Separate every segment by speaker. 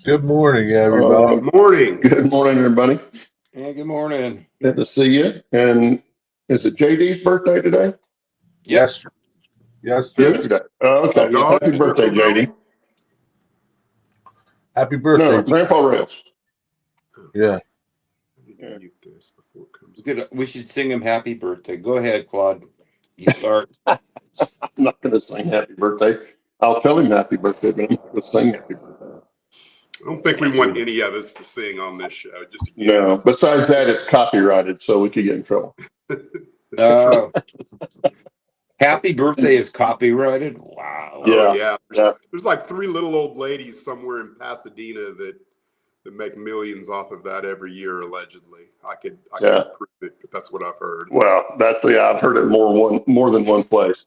Speaker 1: Good morning, everybody.
Speaker 2: Morning.
Speaker 3: Good morning, everybody.
Speaker 4: Yeah, good morning.
Speaker 3: Good to see you. And is it JD's birthday today?
Speaker 1: Yes, yesterday.
Speaker 3: Yesterday. Oh, okay.
Speaker 2: Don,
Speaker 3: Happy
Speaker 2: you
Speaker 3: birthday,
Speaker 2: don't know
Speaker 3: JD.
Speaker 1: Happy birthday.
Speaker 3: No, Grandpa Rails.
Speaker 1: Yeah.
Speaker 2: I need to mute this before it comes.
Speaker 4: Good. We should sing him happy birthday. Go ahead, Claude. You start.
Speaker 3: I'm not going to sing happy birthday. I'll tell him happy birthday, but I'm not going to sing happy birthday.
Speaker 2: I don't think we want any of us to sing on this show. Just a
Speaker 3: No.
Speaker 2: guess.
Speaker 3: Besides that, it's copyrighted, so we could get in trouble.
Speaker 4: Happy birthday is copyrighted. Wow.
Speaker 2: Oh
Speaker 3: Yeah.
Speaker 2: yeah.
Speaker 3: Yeah.
Speaker 2: There's like three little old ladies somewhere in Pasadena that make millions off of that every year, allegedly. I can't prove it, but that's what I've heard.
Speaker 3: Well, I've heard it more than one place.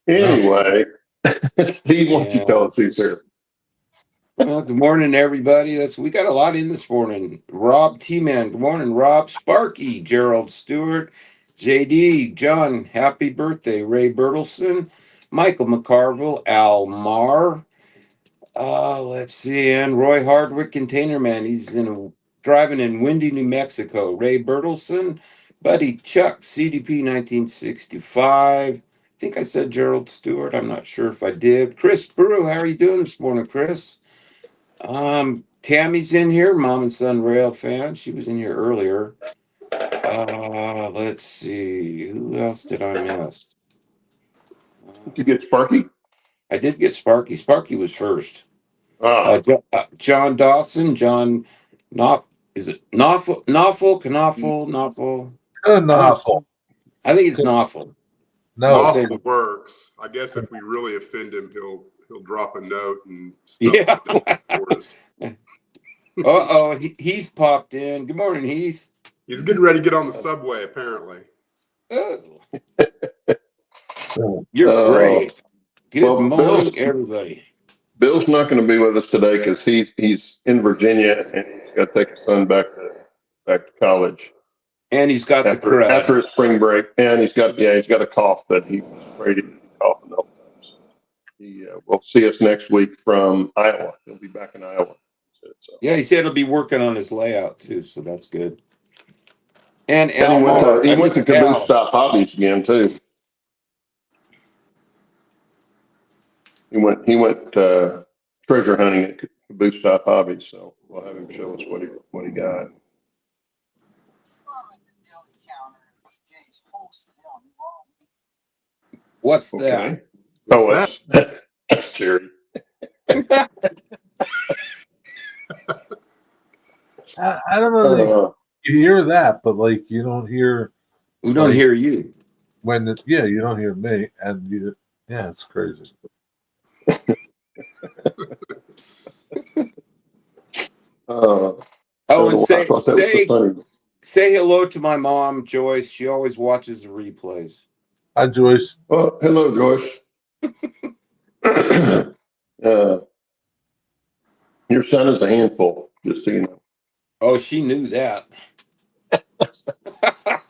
Speaker 3: Anyway, Steve, why don't you tell us who's here?
Speaker 4: Well, good morning, everybody. We got a lot in this morning. Rob T-Man. Good morning, Rob. Sparky. Gerald Stewart. JD. John. Happy birthday. Ray Bertelson. Michael McCarville. Al Marr. Let's see. And Roy Hardwick, Container Man. He's driving in windy New Mexico. Ray Bertelson. Buddy Chuck. CDP 1965. I think I said Gerald Stewart. I'm not sure if I did. Chris Brew. How are you doing this morning, Chris? Tammy's in here, mom and son rail fan. She was in here earlier. Let's see. Who else did I miss?
Speaker 3: Did you get Sparky?
Speaker 4: I did get Sparky. Sparky was first.
Speaker 3: Ah.
Speaker 4: John Dawson, John Knopf. Is it Knopfel? Knopfel?
Speaker 1: Awful.
Speaker 4: I think it's Knopfel.
Speaker 1: No.
Speaker 2: Gospel works. I guess if we really offend him, he'll drop a note and stuff.
Speaker 4: Yeah.
Speaker 2: For us.
Speaker 4: Heath popped in. Good morning, Heath.
Speaker 2: He's getting ready to get on the subway, apparently.
Speaker 4: Oh. You're great. Good morning, everybody.
Speaker 3: Bill's not going to be with us today because he's in Virginia and he's got to take his son back to college.
Speaker 4: And he's got the crud.
Speaker 3: After his spring break, and he's got a cough that he was afraid he'd be coughing the whole time. So he will see us next week from Iowa. He'll be back in Iowa. So.
Speaker 4: Yeah, he said he'll be working on his layout too, so that's good. And
Speaker 3: he went to Caboose Stop Hobbies again too. He went treasure hunting at Caboose Stop Hobbies, so we'll have him show us what he got.
Speaker 4: What's that?
Speaker 3: What's that? That's Jerry.
Speaker 1: I don't know. You hear that, but like you don't hear.
Speaker 4: We don't hear you.
Speaker 1: You don't hear me, and it's crazy.
Speaker 4: And say hello to my mom, Joyce. She always watches the replays.
Speaker 1: Hi, Joyce.
Speaker 3: Oh, hello, Joyce. Your son is a handful, just so you know.
Speaker 4: Oh, she knew that.
Speaker 3: I'm going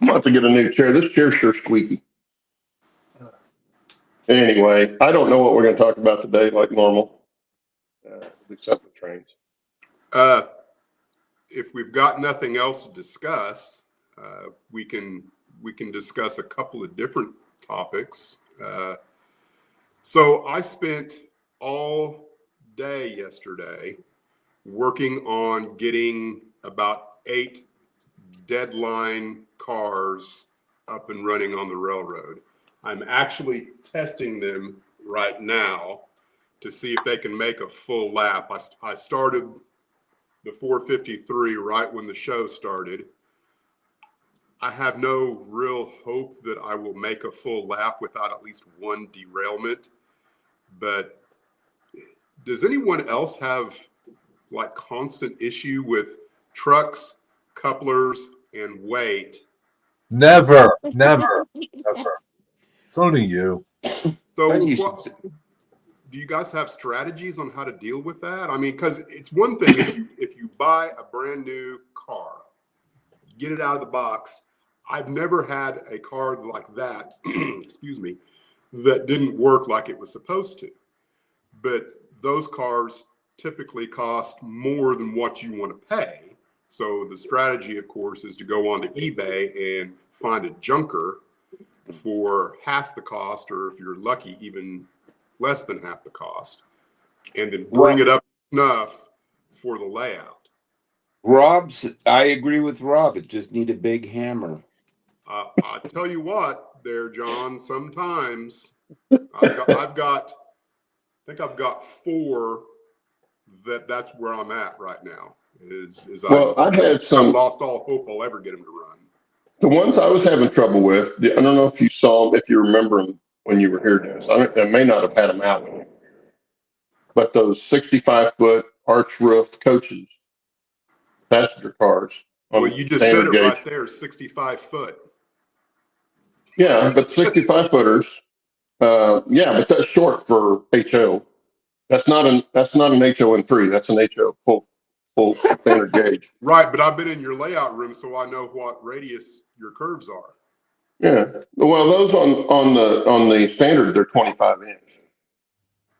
Speaker 3: to have to get a new chair. This chair's sure squeaky. Anyway, I don't know what we're going to talk about today like normal, except the trains.
Speaker 2: If we've got nothing else to discuss, we can discuss a couple of different topics. So I spent all day yesterday working on getting about 8 deadline cars up and running on the railroad. I'm actually testing them right now to see if they can make a full lap. I started the 453 right when the show started. I have no real hope that I will make a full lap without at least one derailment. But does anyone else have like constant issue with trucks, couplers, and weight?
Speaker 1: Never. It's only you.
Speaker 2: So do you guys have strategies on how to deal with that? I mean, because it's one thing if you buy a brand new car, get it out of the box. I've never had a car like that, excuse me, that didn't work like it was supposed to. But those cars typically cost more than what you want to pay. So the strategy, of course, is to go onto eBay and find a junker for half the cost, or if you're lucky, even less than half the cost, and then bring it up enough for the layout.
Speaker 4: I agree with Rob. It just need a big hammer.
Speaker 2: I tell you what, there, John. Sometimes I think I've got 4 that's where I'm at right now. I've lost all hope I'll ever get them to run.
Speaker 3: The ones I was having trouble with, I don't know if you saw them, if you remember them when you were here, Dennis. I may not have had them out when you were here. But those 65-foot arch roof coaches, passenger cars.
Speaker 2: Well, you just said it right there, 65 foot.
Speaker 3: Yeah, but 65 footers. Yeah, but that's short for HO. That's not an HO3. That's an HO full standard gauge.
Speaker 2: Right, but I've been in your layout room, so I know what radius your curves are.
Speaker 3: Yeah. Well, those on the standard, they're 25 inch.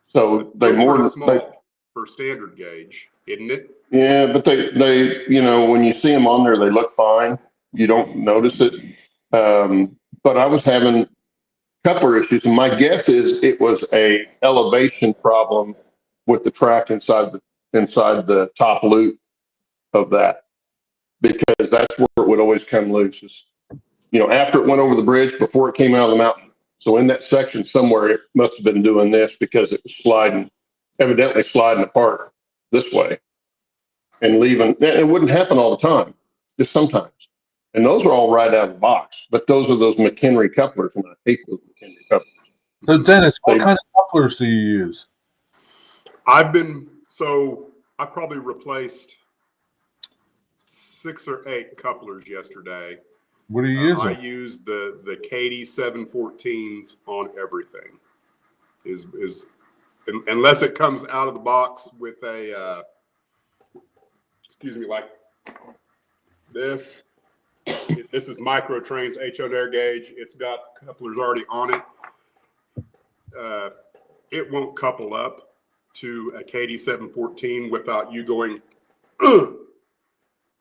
Speaker 3: So they more
Speaker 2: small for standard gauge, isn't it?
Speaker 3: Yeah, but they when you see them on there, they look fine. You don't notice it. But I was having coupler issues, and my guess is it was a elevation problem with the track inside the top loop of that, because that's where it would always come loose. Is, after it went over the bridge, before it came out of the mountain. So in that section somewhere, it must have been doing this because it was evidently sliding apart this way and leaving. It wouldn't happen all the time, just sometimes. And those are all right out of the box, but those are those McHenry couplers, and I hate those McHenry couplers.
Speaker 1: So Dennis, what kind of couplers do you use?
Speaker 2: I probably replaced 6 or 8 couplers yesterday.
Speaker 1: What are you using?
Speaker 2: I use the Katie 714s on everything. Is unless it comes out of the box with a like this. This is Microtrain's HO air gauge. It's got couplers already on it. It won't couple up to a Katie 714 without you going.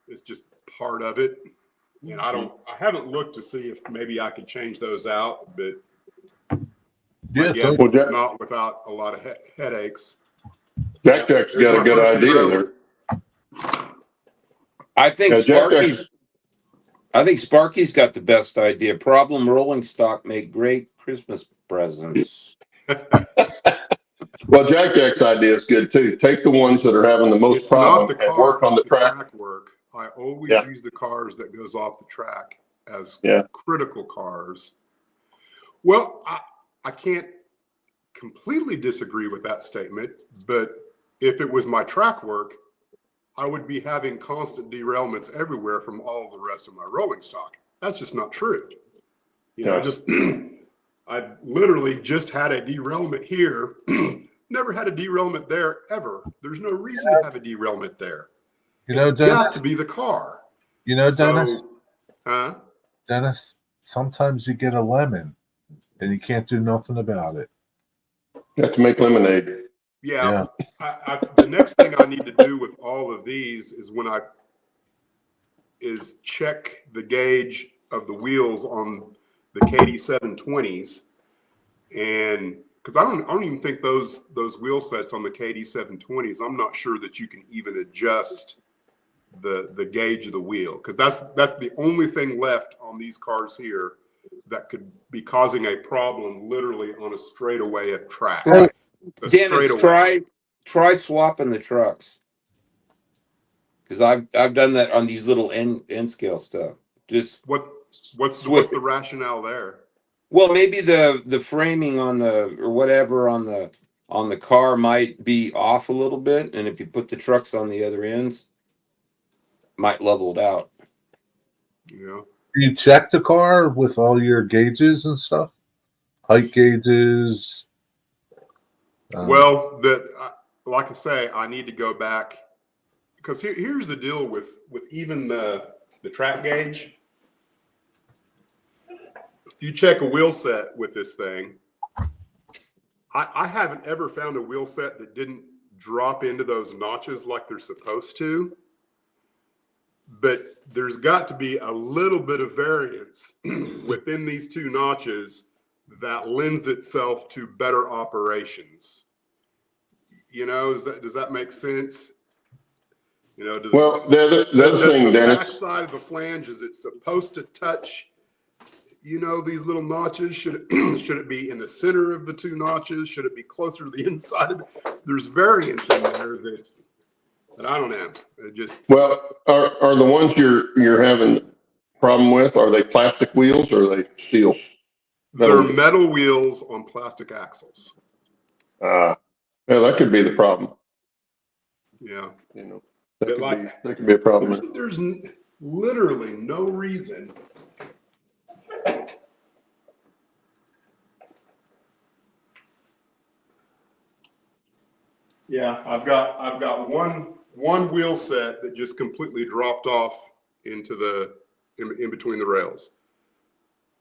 Speaker 2: It's just part of it. And I haven't looked to see if maybe I could change those out, but not without a lot of headaches.
Speaker 3: Jack's got a good idea there.
Speaker 4: I think Sparky's got the best idea. Problem rolling stock make great Christmas presents.
Speaker 3: Well, Jack's idea is good too. Take the ones that are having the most problem and work on the track
Speaker 2: work. I always use the cars that goes off the track as critical cars. Well, I can't completely disagree with that statement, but if it was my track work, I would be having constant derailments everywhere from all the rest of my rolling stock. That's just not true. I literally just had a derailment here. Never had a derailment there ever. There's no reason to have a derailment there. It's got to be the car.
Speaker 1: Dennis?
Speaker 2: Huh?
Speaker 1: Dennis, sometimes you get a lemon and you can't do nothing about it.
Speaker 3: You have to make lemonade.
Speaker 2: Yeah. The next thing I need to do with all of these is check the gauge of the wheels on the Katie 720s, and because I don't even think those wheel sets on the Katie 720s, I'm not sure that you can even adjust the gauge of the wheel, because that's the only thing left on these cars here that could be causing a problem literally on a straightaway of track.
Speaker 4: Dennis, try swapping the trucks, because I've done that on these little end scale stuff. Just
Speaker 2: what's the rationale there?
Speaker 4: Well, maybe the framing on the car might be off a little bit, and if you put the trucks on the other ends, might level it out.
Speaker 2: Yeah.
Speaker 1: You check the car with all your gauges and stuff, height gauges.
Speaker 2: Well, like I say, I need to go back, because here's the deal with even the track gauge. You check a wheel set with this thing. I haven't ever found a wheel set that didn't drop into those notches like they're supposed to. But there's got to be a little bit of variance within these two notches that lends itself to better operations. You know, does that make sense? You know,
Speaker 3: Well, the other thing,
Speaker 2: the
Speaker 3: Dennis.
Speaker 2: backside of the flange, is it supposed to touch, you know, these little notches? Should it be in the center of the two notches? Should it be closer to the inside of it? There's variance in there that I don't know. It just,
Speaker 3: Well, are the ones you're having problem with, are they plastic wheels or are they steel?
Speaker 2: they're metal wheels on plastic axles.
Speaker 3: Yeah, that could be the problem.
Speaker 2: Yeah.
Speaker 3: You know,
Speaker 2: But
Speaker 3: that could be a problem.
Speaker 2: There's literally no reason. Yeah, I've got one wheel set that just completely dropped off into the in between the rails.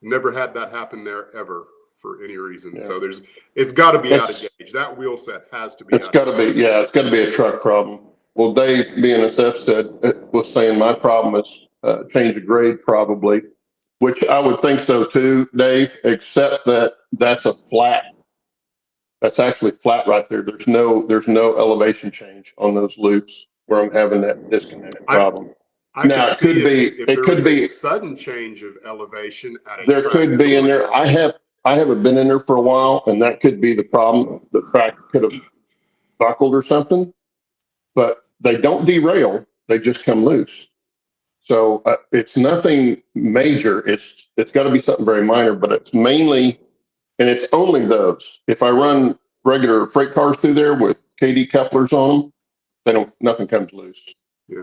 Speaker 2: Never had that happen there ever for any reason. Yeah. So it's got to be out of gauge. That wheel set has to be.
Speaker 3: It's got to be. Yeah, it's got to be a truck problem. Well, Dave, BNSF was saying my problem is change of grade probably, which I would think so too, Dave. Except that that's a flat. That's actually flat right there. There's no elevation change on those loops where I'm having that disconnect problem.
Speaker 2: Now it could be if there could be a sudden change of elevation at a
Speaker 3: there
Speaker 2: track
Speaker 3: could be
Speaker 2: joint.
Speaker 3: in there. I haven't been in there for a while, and that could be the problem. The track could have buckled or something, but they don't derail. They just come loose. So it's nothing major. It's got to be something very minor, but it's mainly. And it's only those. If I run regular freight cars through there with KD couplers on them, nothing comes loose.
Speaker 2: Yeah.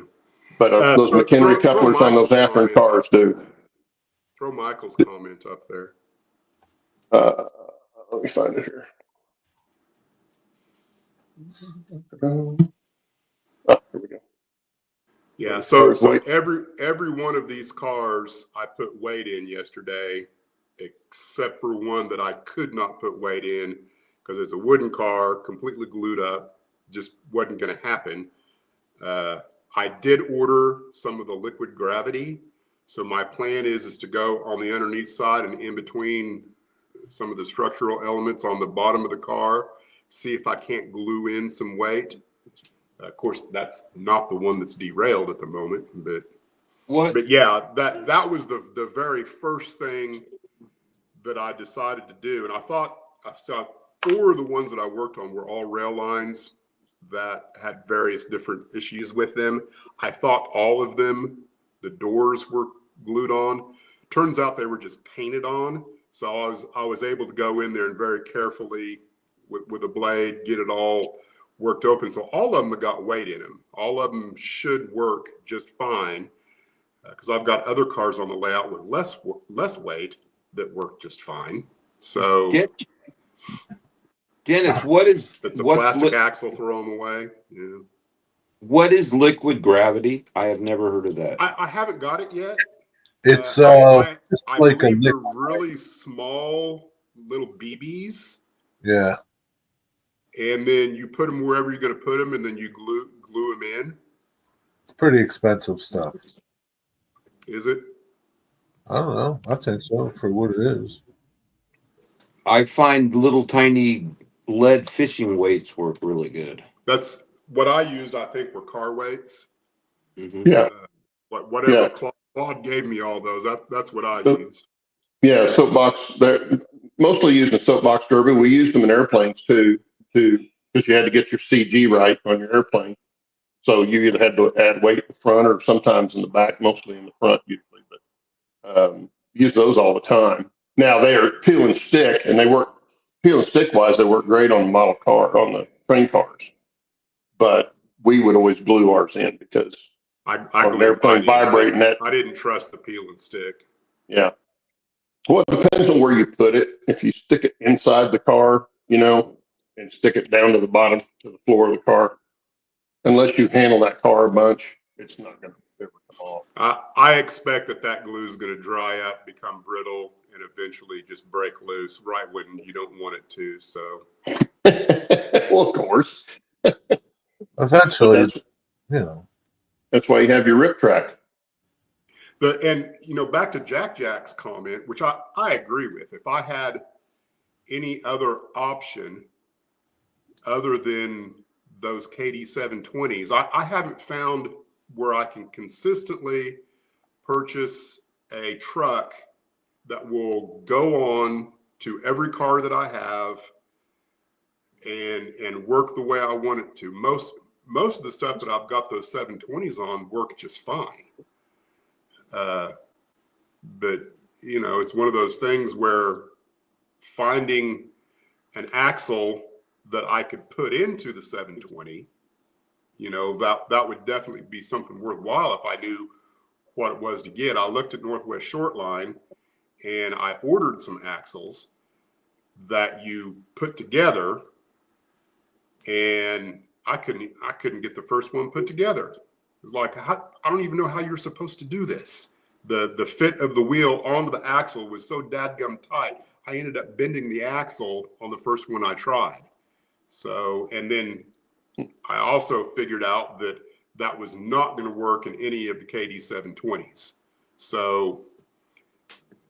Speaker 3: But those McHenry couplers on those Athearn cars do.
Speaker 2: Throw Michael's comment up there.
Speaker 3: Let me find it here. Oh, here we go.
Speaker 2: Yeah. So every one of these cars I put weight in yesterday, except for one that I could not put weight in because it's a wooden car, completely glued up, just wasn't going to happen. I did order some of the liquid gravity. So my plan is to go on the underneath side and in between some of the structural elements on the bottom of the car, see if I can't glue in some weight. Of course, that's not the one that's derailed at the moment, but yeah, that was the very first thing that I decided to do. And I saw 4 of the ones that I worked on were all rail lines that had various different issues with them. I thought all of them, the doors were glued on. Turns out they were just painted on. So I was able to go in there and very carefully with a blade, get it all worked open. So all of them have got weight in them. All of them should work just fine because I've got other cars on the layout with less weight that work just fine. So
Speaker 4: Dennis, what's
Speaker 2: a plastic axle, throw them away. Yeah.
Speaker 4: What is liquid gravity? I have never heard of that.
Speaker 2: I haven't got it yet.
Speaker 1: It's
Speaker 2: I like believe they're really small little BBs.
Speaker 1: Yeah.
Speaker 2: And then you put them wherever you're going to put them, and then you glue them in.
Speaker 1: It's pretty expensive stuff.
Speaker 2: Is it?
Speaker 1: I don't know. I think so for what it is.
Speaker 4: I find little tiny lead fishing weights work really good.
Speaker 2: That's what I used. I think were car weights.
Speaker 3: Mm-hmm. Yeah.
Speaker 2: Whatever Claude gave me all those. That's what I used.
Speaker 3: Yeah, soapbox. They're mostly used in soapbox derby. We used them in airplanes too, because you had to get your CG right on your airplane. So you either had to add weight in the front or sometimes in the back, mostly in the front usually. But use those all the time. Now they are peel and stick, and they work peel and stick wise. They work great on the model car, on the train cars. But we would always glue ours in because on an airplane vibrating that.
Speaker 2: I didn't trust the peel and stick.
Speaker 3: Yeah. Well, it depends on where you put it. If you stick it inside the car, and stick it down to the bottom, to the floor of the car, unless you handle that car a bunch, it's not going to ever come off.
Speaker 2: I expect that glue is going to dry up, become brittle, and eventually just break loose right when you don't want it to. So,
Speaker 3: well, of course. But
Speaker 1: Eventually, you know.
Speaker 3: that's why you have your rip track.
Speaker 2: And back to Jack's comment, which I agree with. If I had any other option other than those KD 720s, I haven't found where I can consistently purchase a truck that will go on to every car that I have and work the way I want it to. Most of the stuff that I've got those 720s on work just fine. But it's one of those things where finding an axle that I could put into the 720, that would definitely be something worthwhile if I knew what it was to get. I looked at Northwest Shortline and I ordered some axles that you put together, and I couldn't get the first one put together. It was like, I don't even know how you're supposed to do this. The fit of the wheel onto the axle was so dadgum tight, I ended up bending the axle on the first one I tried. So, and then I also figured out that was not going to work in any of the KD 720s. So,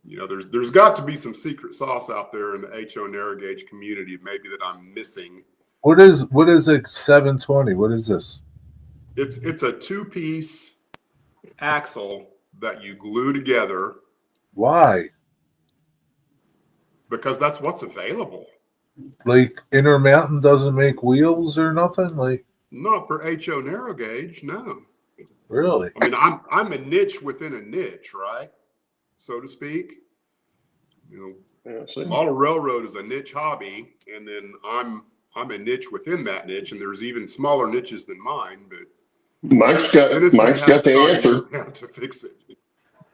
Speaker 2: there's got to be some secret sauce out there in the HO narrow gauge community, maybe that I'm missing.
Speaker 1: What is a 720? What is this?
Speaker 2: It's a 2-piece axle that you glue together.
Speaker 1: Why?
Speaker 2: Because that's what's available.
Speaker 1: Like Intermountain doesn't make wheels or nothing? Like,
Speaker 2: not for HO narrow gauge, no.
Speaker 1: Really?
Speaker 2: I mean, I'm a niche within a niche, right? So to speak. Model railroad is a niche hobby, and then I'm a niche within that niche, and there's even smaller niches than mine. But
Speaker 3: Mike's got the answer.
Speaker 2: How to fix it?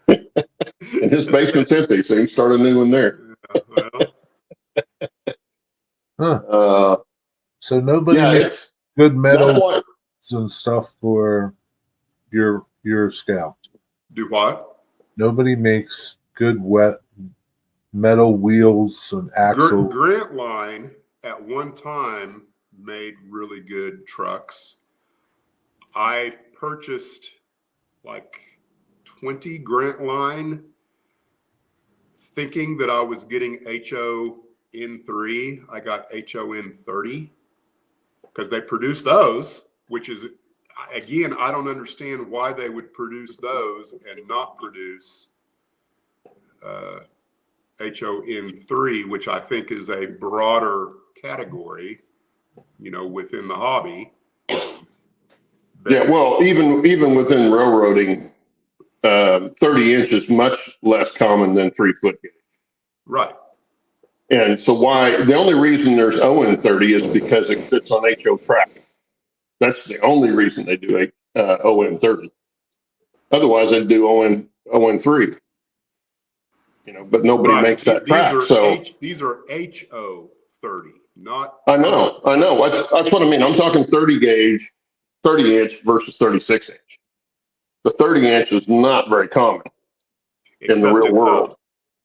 Speaker 3: And his basement's empty, so you can start a new one there.
Speaker 1: So nobody makes good metal and stuff for your Scout.
Speaker 2: Do what?
Speaker 1: Nobody makes good wet metal wheels and axles.
Speaker 2: Grant Line at one time made really good trucks. I purchased like 20 Grant Line thinking that I was getting HON3. I got HON30 because they produced those, which is, again, I don't understand why they would produce those and not produce HON3, which I think is a broader category, within the hobby.
Speaker 3: Yeah, well, even within railroading, 30 inch is much less common than 3-foot gauge.
Speaker 2: Right.
Speaker 3: And so the only reason there's ON30 is because it fits on HO track. That's the only reason they do ON30. Otherwise, they'd do ON3. But nobody makes that track.
Speaker 2: These are HO30, not.
Speaker 3: I know. That's what I mean. I'm talking 30 gauge, 30 inch versus 36 inch. The 30 inch is not very common in the real world.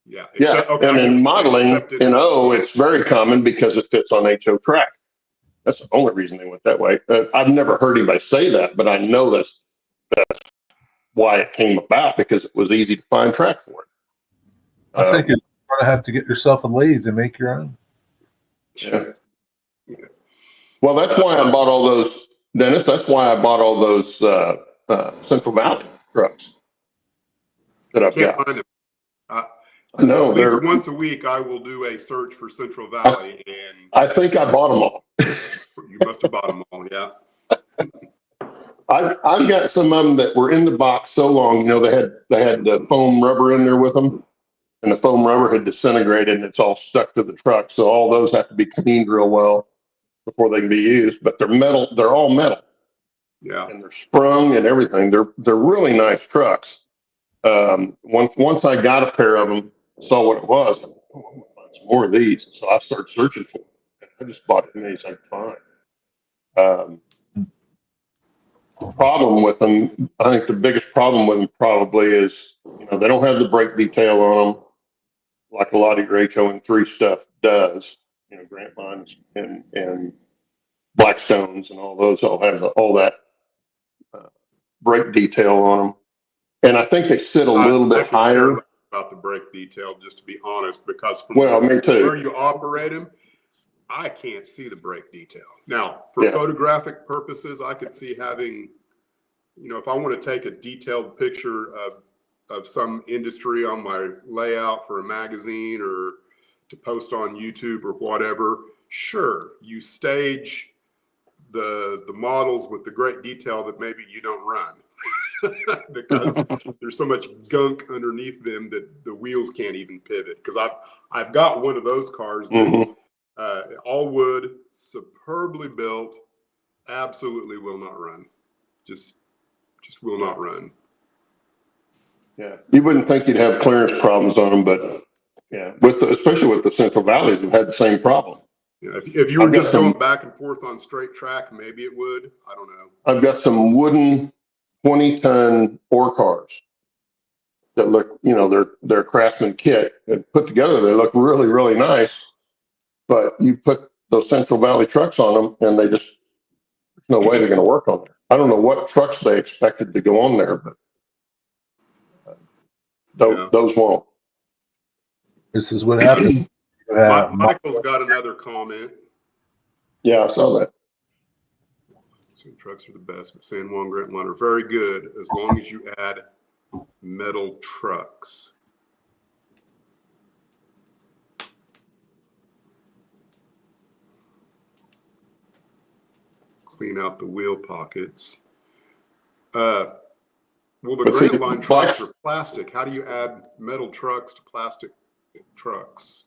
Speaker 2: Yeah.
Speaker 3: Okay, and in modeling in O, it's very common because it fits on HO track. That's the only reason they went that way. I've never heard anybody say that, but I know that's why it came about, because it was easy to find track for it.
Speaker 1: I think you're going to have to get yourself a lathe to make your own.
Speaker 3: Yeah. Well, that's why I bought all those, Dennis. That's why I bought all those Central Valley trucks that I've got.
Speaker 2: Find them.
Speaker 3: I know.
Speaker 2: At least once a week, I will do a search for Central Valley, and
Speaker 3: I think I bought them all.
Speaker 2: You must have bought them all, yeah.
Speaker 3: I've got some of them that were in the box so long. They had the foam rubber in there with them, and the foam rubber had disintegrated, and it's all stuck to the truck. So all those have to be cleaned real well before they can be used. But they're metal. They're all metal.
Speaker 2: Yeah.
Speaker 3: And they're sprung and everything. They're really nice trucks. Once I got a pair of them, saw what it was, I'm gonna find some more of these. So I started searching for them. I just bought as many as I could find. Problem with them, I think the biggest problem with them probably is, they don't have the brake detail on them like a lot of your HO3 stuff does. Grant lines, and Blackstones and all those all have all that brake detail on them. And I think they sit a little bit
Speaker 2: I could care
Speaker 3: higher.
Speaker 2: less about the brake detail, just to be honest, because from
Speaker 3: Me too.
Speaker 2: where you operate them, I can't see the brake detail. Now, for
Speaker 3: Yeah.
Speaker 2: photographic purposes, I could see having, if I want to take a detailed picture of some industry on my layout for a magazine or to post on YouTube or whatever, sure, you stage the models with the great detail that maybe you don't run because there's so much gunk underneath them that the wheels can't even pivot. Because I've got one of those cars that all wood, superbly built, absolutely will not run. Just will not run.
Speaker 3: Yeah, you wouldn't think you'd have clearance problems on them, but yeah, especially with the Central Valleys, we've had the same problem.
Speaker 2: Yeah, if you were just going back and forth on straight track, maybe it would. I don't know.
Speaker 3: I've got some wooden 20-ton ore cars that look, they're Craftsman kit and put together. They look really, really nice, but you put those Central Valley trucks on them, and there's no way they're going to work on there. I don't know what trucks they expected to go on there, but those won't.
Speaker 1: This is what happened.
Speaker 2: Michael's got another comment.
Speaker 3: Yeah, I saw that.
Speaker 2: So trucks are the best, but San Juan Grant Line are very good as long as you add metal trucks. Clean out the wheel pockets. Well, the Grant Line trucks are plastic. How do you add metal trucks to plastic trucks?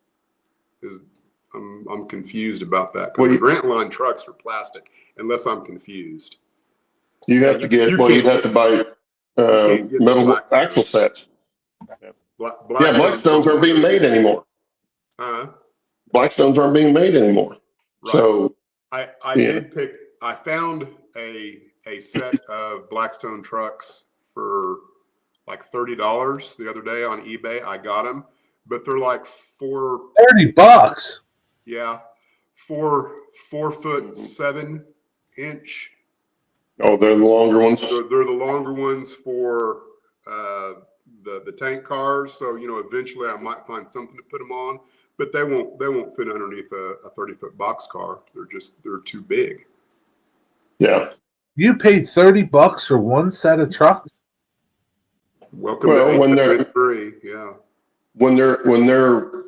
Speaker 2: I'm confused about that because the Grant Line trucks are plastic, unless I'm confused.
Speaker 3: You have to you'd have to buy metal axle sets. Blackstones aren't being made anymore. Blackstones aren't being made anymore. Right. So
Speaker 2: I found a set of Blackstone trucks for like $30 the other day on eBay. I got them, but they're like
Speaker 1: $30.
Speaker 2: Yeah, 4 foot 7 inch.
Speaker 3: Oh, they're the longer ones.
Speaker 2: They're the longer ones for the tank cars. So eventually I might find something to put them on, but they won't fit underneath a 30-foot box car. They're too big.
Speaker 3: Yeah.
Speaker 1: You paid $30 for one set of trucks?
Speaker 2: Welcome to
Speaker 3: when
Speaker 2: HW3, yeah.
Speaker 3: When their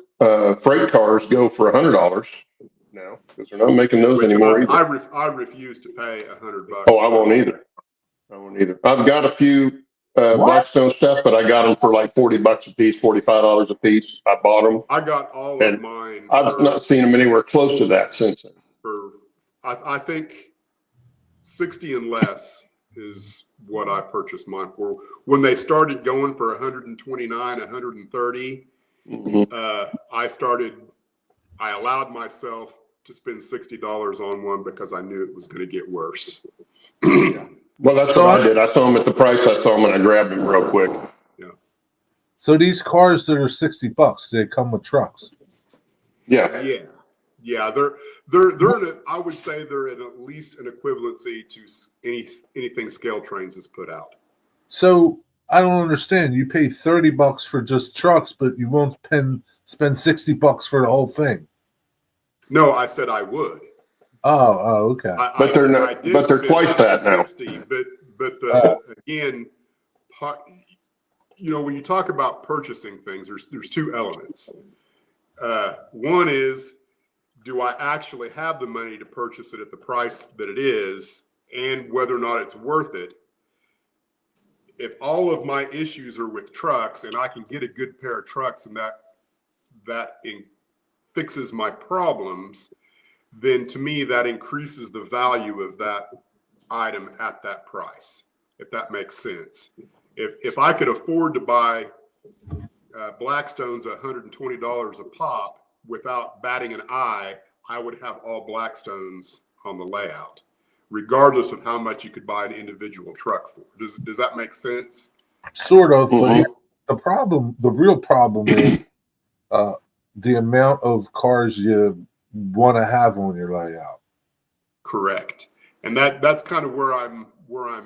Speaker 3: freight cars go for $100 now, because they're not making those anymore either.
Speaker 2: I refuse to pay $100.
Speaker 3: Oh, I won't either. I've got a few Blackstone stuff, but I got them for like $40 a piece, $45 a piece. I bought them.
Speaker 2: I got all of mine.
Speaker 3: I've not seen them anywhere close to that since then.
Speaker 2: I think 60 and less is what I purchased mine for. When they started going for 129, 130, I allowed myself to spend $60 on one because I knew it was going to get worse.
Speaker 3: Well, that's what I did. I saw them at the price I saw them, and I grabbed them real quick.
Speaker 2: Yeah.
Speaker 1: So these cars that are $60, they come with trucks?
Speaker 3: Yeah.
Speaker 2: Yeah. They're I would say they're at least an equivalency to anything Scale Trains has put out.
Speaker 1: So I don't understand. You pay $30 for just trucks, but you won't spend $60 for the whole thing.
Speaker 2: No, I said I would.
Speaker 1: Oh, okay.
Speaker 3: But they're not. But they're twice that now.
Speaker 2: 60, but again, when you talk about purchasing things, there's two elements. One is, do I actually have the money to purchase it at the price that it is, and whether or not it's worth it? If all of my issues are with trucks, and I can get a good pair of trucks, and that fixes my problems, then to me that increases the value of that item at that price, if that makes sense. If I could afford to buy Blackstones at $120 a pop without batting an eye, I would have all Blackstones on the layout, regardless of how much you could buy an individual truck for. Does that make sense?
Speaker 1: Sort of, but the real problem is the amount of cars you want to have on your layout.
Speaker 2: correct. And that's kind of where I'm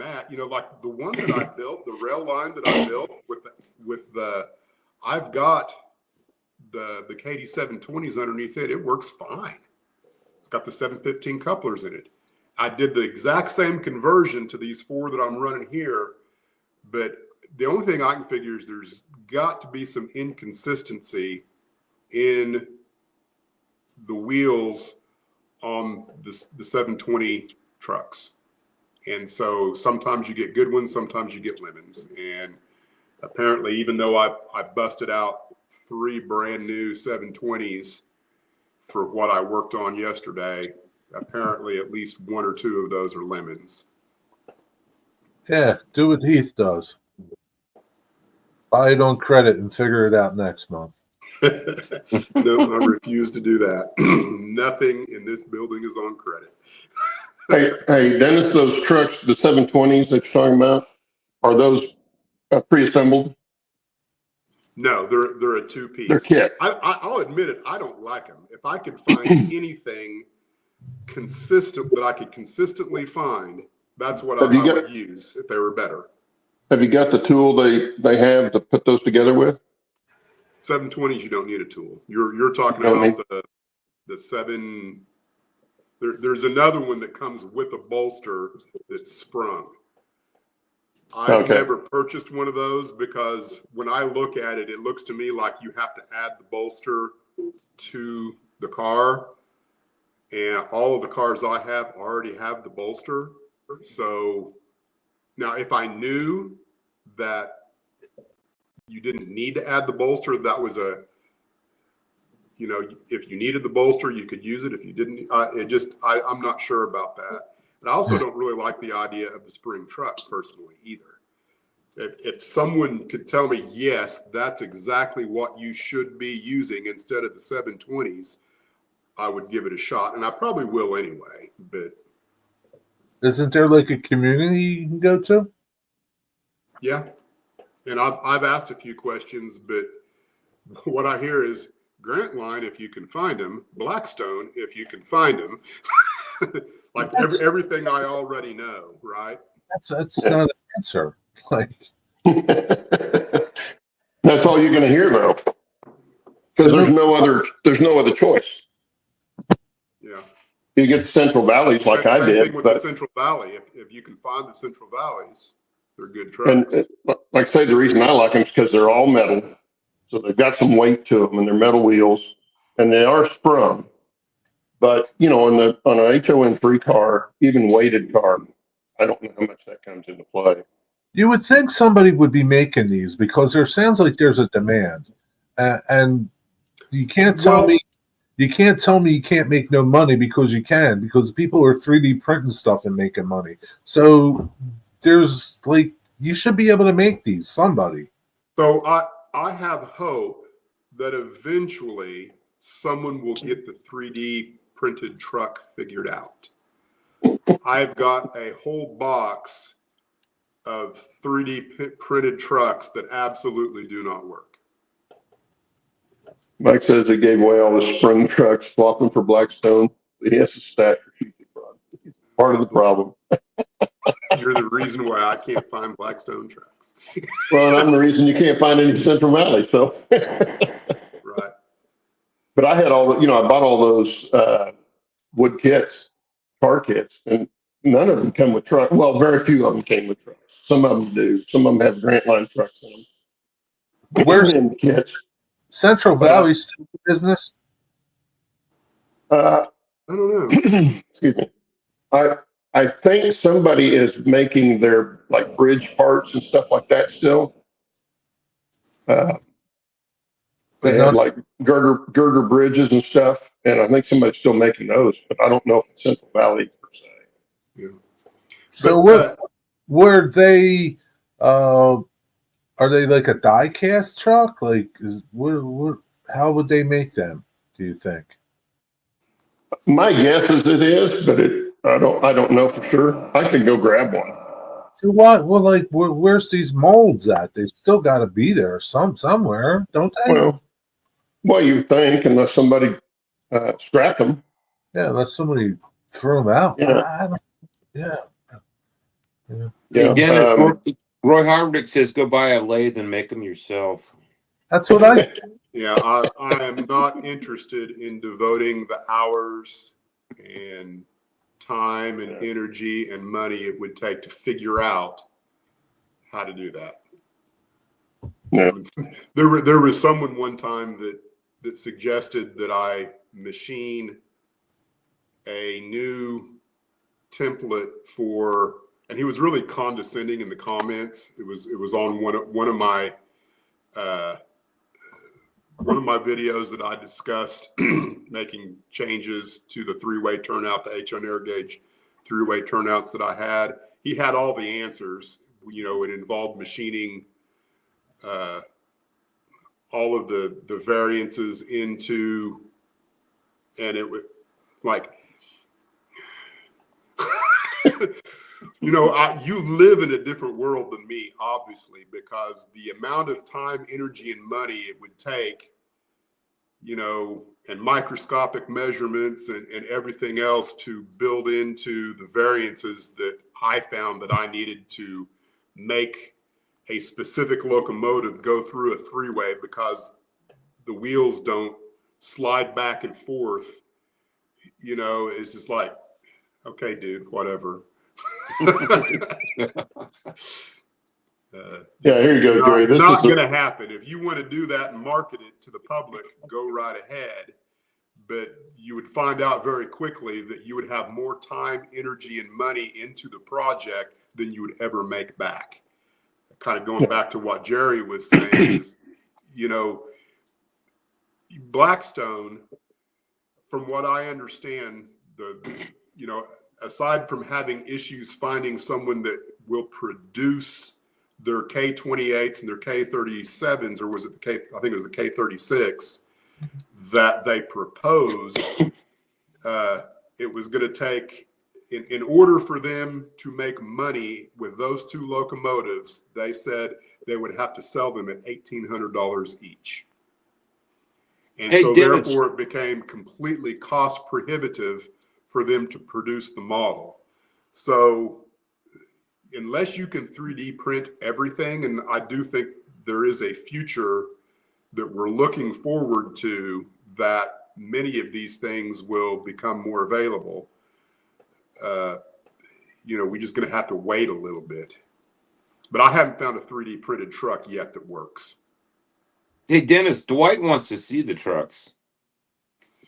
Speaker 2: at. You know, like the one that I built, the rail line that I built with the I've got the KD 720s underneath it. It works fine. It's got the 715 couplers in it. I did the exact same conversion to these 4 that I'm running here, but the only thing I can figure is there's got to be some inconsistency in the wheels on the 720 trucks. And so sometimes you get good ones, sometimes you get lemons. And apparently, even though I busted out 3 brand new 720s for what I worked on yesterday, apparently at least 1 or 2 of those are lemons.
Speaker 1: Yeah, do what Heath does. Buy it on credit and figure it out next month.
Speaker 2: No, I refuse to do that. Nothing in this building is on credit.
Speaker 3: Hey, Dennis, those trucks, the 720s that you're talking about, are those pre-assembled?
Speaker 2: No, they're a 2-piece.
Speaker 3: They're kit.
Speaker 2: I'll admit it. I don't like them. If I could find anything consistent that I could consistently find, that's what I would use if they were better.
Speaker 3: Have you got the tool they have to put those together with?
Speaker 2: 720s, you don't need a tool. You're talking about the 7. There's another one that comes with a bolster that's sprung. I've never purchased one of those because when I look at it, it looks to me like you have to add the bolster to the car. And all of the cars I have already have the bolster. So now if I knew that you didn't need to add the bolster, that was if you needed the bolster, you could use it. If you didn't, I'm not sure about that. And I also don't really like the idea of the spring truck personally either. If someone could tell me, yes, that's exactly what you should be using instead of the 720s, I would give it a shot. And I probably will anyway, but.
Speaker 1: Isn't there like a community you can go to?
Speaker 2: Yeah. And I've asked a few questions, but what I hear is Grant Line, if you can find them, Blackstone, if you can find them. Like everything I already know, right?
Speaker 1: That's not an answer. Like
Speaker 3: that's all you're going to hear though, because there's no other choice.
Speaker 2: Yeah,
Speaker 3: you get the Central Valleys like I did.
Speaker 2: Same thing with the Central Valley. If you can find the Central Valleys, they're good trucks.
Speaker 3: And like I say, the reason I like them is because they're all metal, so they've got some weight to them, and they're metal wheels, and they are sprung. But on an HON3 car, even weighted car, I don't know how much that comes into play.
Speaker 1: you would think somebody would be making these because there sounds like there's a demand, and you can't tell me you can't make no money because you can, because people are 3D printing stuff and making money. So there's you should be able to make these, somebody.
Speaker 2: So I have hope that eventually someone will get the 3D printed truck figured out. I've got a whole box of 3D printed trucks that absolutely do not work.
Speaker 3: Mike says he gave away all the sprung trucks, swapping for Blackstone. He has to stash for future projects. He's part of the problem.
Speaker 2: You're the reason why I can't find Blackstone trucks.
Speaker 3: Well, and I'm the reason you can't find any Central Valley. So,
Speaker 2: right.
Speaker 3: But I had I bought all those wood kits, car kits, and none of them come with trucks. Well, very few of them came with trucks. Some of them do. Some of them have Grant Line trucks in them.
Speaker 1: Where's
Speaker 3: in the kits?
Speaker 1: Central Valley still in business?
Speaker 2: I don't know.
Speaker 3: Excuse me. I think somebody is making their bridge parts and stuff like that still. They have girder bridges and stuff, and I think somebody's still making those, but I don't know if it's Central Valley per se.
Speaker 2: Yeah.
Speaker 1: So were they? Are they like a die cast truck? How would they make them, do you think?
Speaker 3: My guess is it is, but I don't know for sure. I could go grab one.
Speaker 1: So what? Well, where's these molds at? They still got to be there somewhere, don't they?
Speaker 3: Well, you think, unless somebody scrapped them.
Speaker 1: Yeah, unless somebody throw them out.
Speaker 3: Yeah.
Speaker 1: I don't, yeah.
Speaker 4: Hey,
Speaker 3: Yeah.
Speaker 4: Dennis, Roy Harvick says go buy a lathe and make them yourself.
Speaker 1: That's what I.
Speaker 2: Yeah, I am not interested in devoting the hours and time and energy and money it would take to figure out how to do that.
Speaker 3: Yeah.
Speaker 2: There was someone one time that suggested that I machine a new template for, and he was really condescending in the comments. It was on one of my videos that I discussed making changes to the three-way turnout, the H on air gauge three-way turnouts that I had. He had all the answers. You know, it involved machining all of the variances into, and it was like, you know, you live in a different world than me, obviously, because the amount of time, energy, and money it would take, you know, and microscopic measurements and everything else to build into the variances that I found that I needed to make a specific locomotive go through a three-way because the wheels don't slide back and forth, you know, it's just like, okay, dude, whatever.
Speaker 3: Yeah, here you go, Jerry. This
Speaker 2: not
Speaker 3: is
Speaker 2: going to happen. If you want to do that and market it to the public, go right ahead. But you would find out very quickly that you would have more time, energy, and money into the project than you would ever make back. Kind of going back to what Jerry was saying is, you know, Blackstone, from what I understand, you know, aside from having issues finding someone that will produce their K28s and their K37s, or was it I think it was the K36 that they proposed, it was going to take, in order for them to make money with those two locomotives, they said they would have to sell them at $1,800 each. And
Speaker 4: Hey,
Speaker 2: so
Speaker 4: Dennis.
Speaker 2: therefore it became completely cost prohibitive for them to produce the model. So unless you can 3D print everything, and I do think there is a future that we're looking forward to, that many of these things will become more available. You know, we're just going to have to wait a little bit. But I haven't found a 3D printed truck yet that works.
Speaker 4: Hey, Dennis, Dwight wants to see the trucks.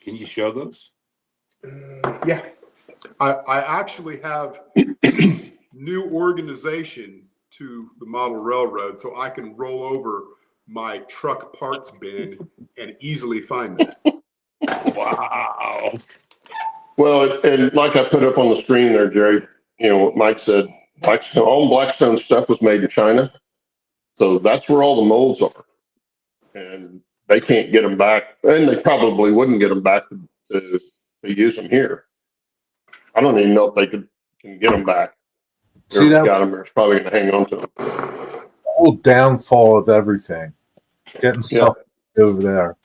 Speaker 4: Can you show those?
Speaker 2: Yeah. I actually have new organization to the model railroad, so I can roll over my truck parts bin and easily find that.
Speaker 4: Wow.
Speaker 3: well, and like I put up on the screen there, Jerry, you know what Mike said, all Blackstone stuff was made in China. So that's where all the molds are. And they can't get them back. And they probably wouldn't get them back to use them here. I don't even know if they can get them back.
Speaker 1: See that
Speaker 3: Got them, it's probably going to hang on to them.
Speaker 1: whole downfall of everything, getting stuff over there.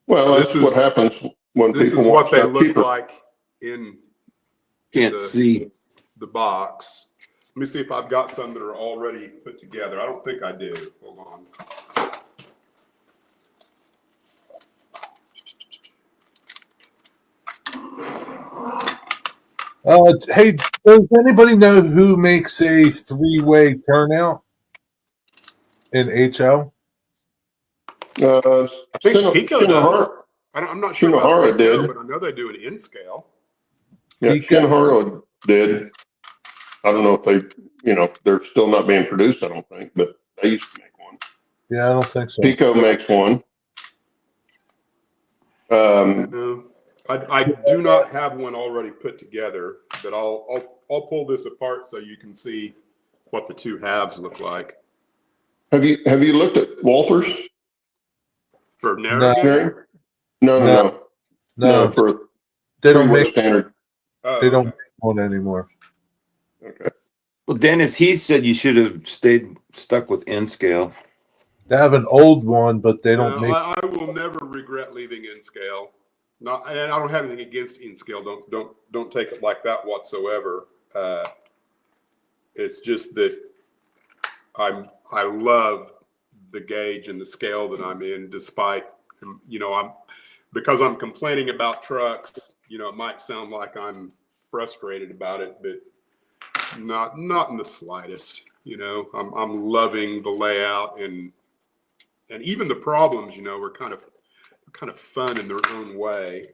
Speaker 3: Well, that's what happens when
Speaker 2: this
Speaker 3: people
Speaker 2: is
Speaker 3: want
Speaker 2: what they
Speaker 3: stuff
Speaker 2: look
Speaker 3: cheaper.
Speaker 2: like in
Speaker 4: Can't see.
Speaker 2: the box. Let me see if I've got some that are already put together. I don't think I do. Hold on.
Speaker 1: Hey, does anybody know who makes a three-way turnout in HO?
Speaker 2: I think Pico does.
Speaker 3: Shinohara,
Speaker 2: I'm not sure about
Speaker 3: Shinohara
Speaker 2: HO,
Speaker 3: did.
Speaker 2: but I know they do it in scale.
Speaker 3: Yeah,
Speaker 1: Pico?
Speaker 3: Shinohara did. I don't know if they, you know, they're still not being produced, I don't think, but they used to make one.
Speaker 1: Yeah, I don't think so.
Speaker 3: Pico makes one.
Speaker 2: No, I do not have one already put together, but I'll pull this apart so you can see what the two halves look like.
Speaker 3: Have you looked at Walther's?
Speaker 2: For narrow gauge?
Speaker 3: Mary? No, for
Speaker 1: They don't
Speaker 3: three-way
Speaker 1: make.
Speaker 3: standard.
Speaker 2: Oh,
Speaker 1: They don't
Speaker 2: okay.
Speaker 1: make one anymore.
Speaker 3: Okay.
Speaker 4: Well, Dennis, he said you should have stuck with N scale.
Speaker 1: They have an old one, but they don't
Speaker 2: No,
Speaker 1: make.
Speaker 2: I will never regret leaving in scale. Not, and I don't have anything against N-scale. Don't take it like that whatsoever. It's just that I love the gauge and the scale that I'm in, despite, you know, because I'm complaining about trucks. You know, it might sound like I'm frustrated about it, but not in the slightest. You know, I'm loving the layout and even the problems. You know, are kind of fun in their own way.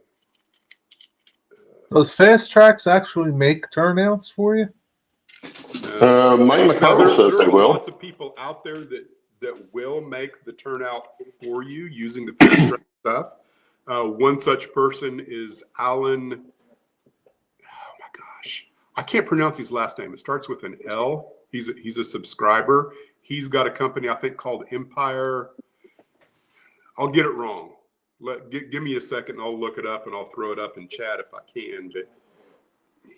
Speaker 1: Those fast tracks actually make turnouts for you?
Speaker 3: Mike McConnell says
Speaker 2: there
Speaker 3: they
Speaker 2: are
Speaker 3: will.
Speaker 2: lots of people out there that will make the turnout for you using the fast track stuff. One such person is Alan. Oh my gosh, I can't pronounce his last name. It starts with an L. He's a subscriber. He's got a company I think called Empire. I'll get it wrong. Give me a second. And I'll look it up and I'll throw it up in chat if I can. But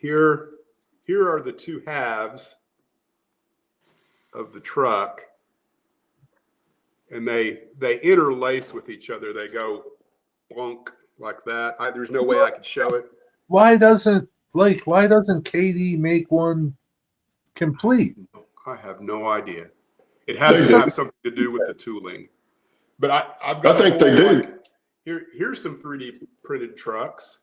Speaker 2: here are the two halves of the truck, and they interlace with each other. They go blunk like that. There's no way I could show it.
Speaker 1: Why doesn't KD make one complete?
Speaker 2: I have no idea. It has to have something to do with the tooling. But I've got.
Speaker 3: I think they do.
Speaker 2: Here's some 3D printed trucks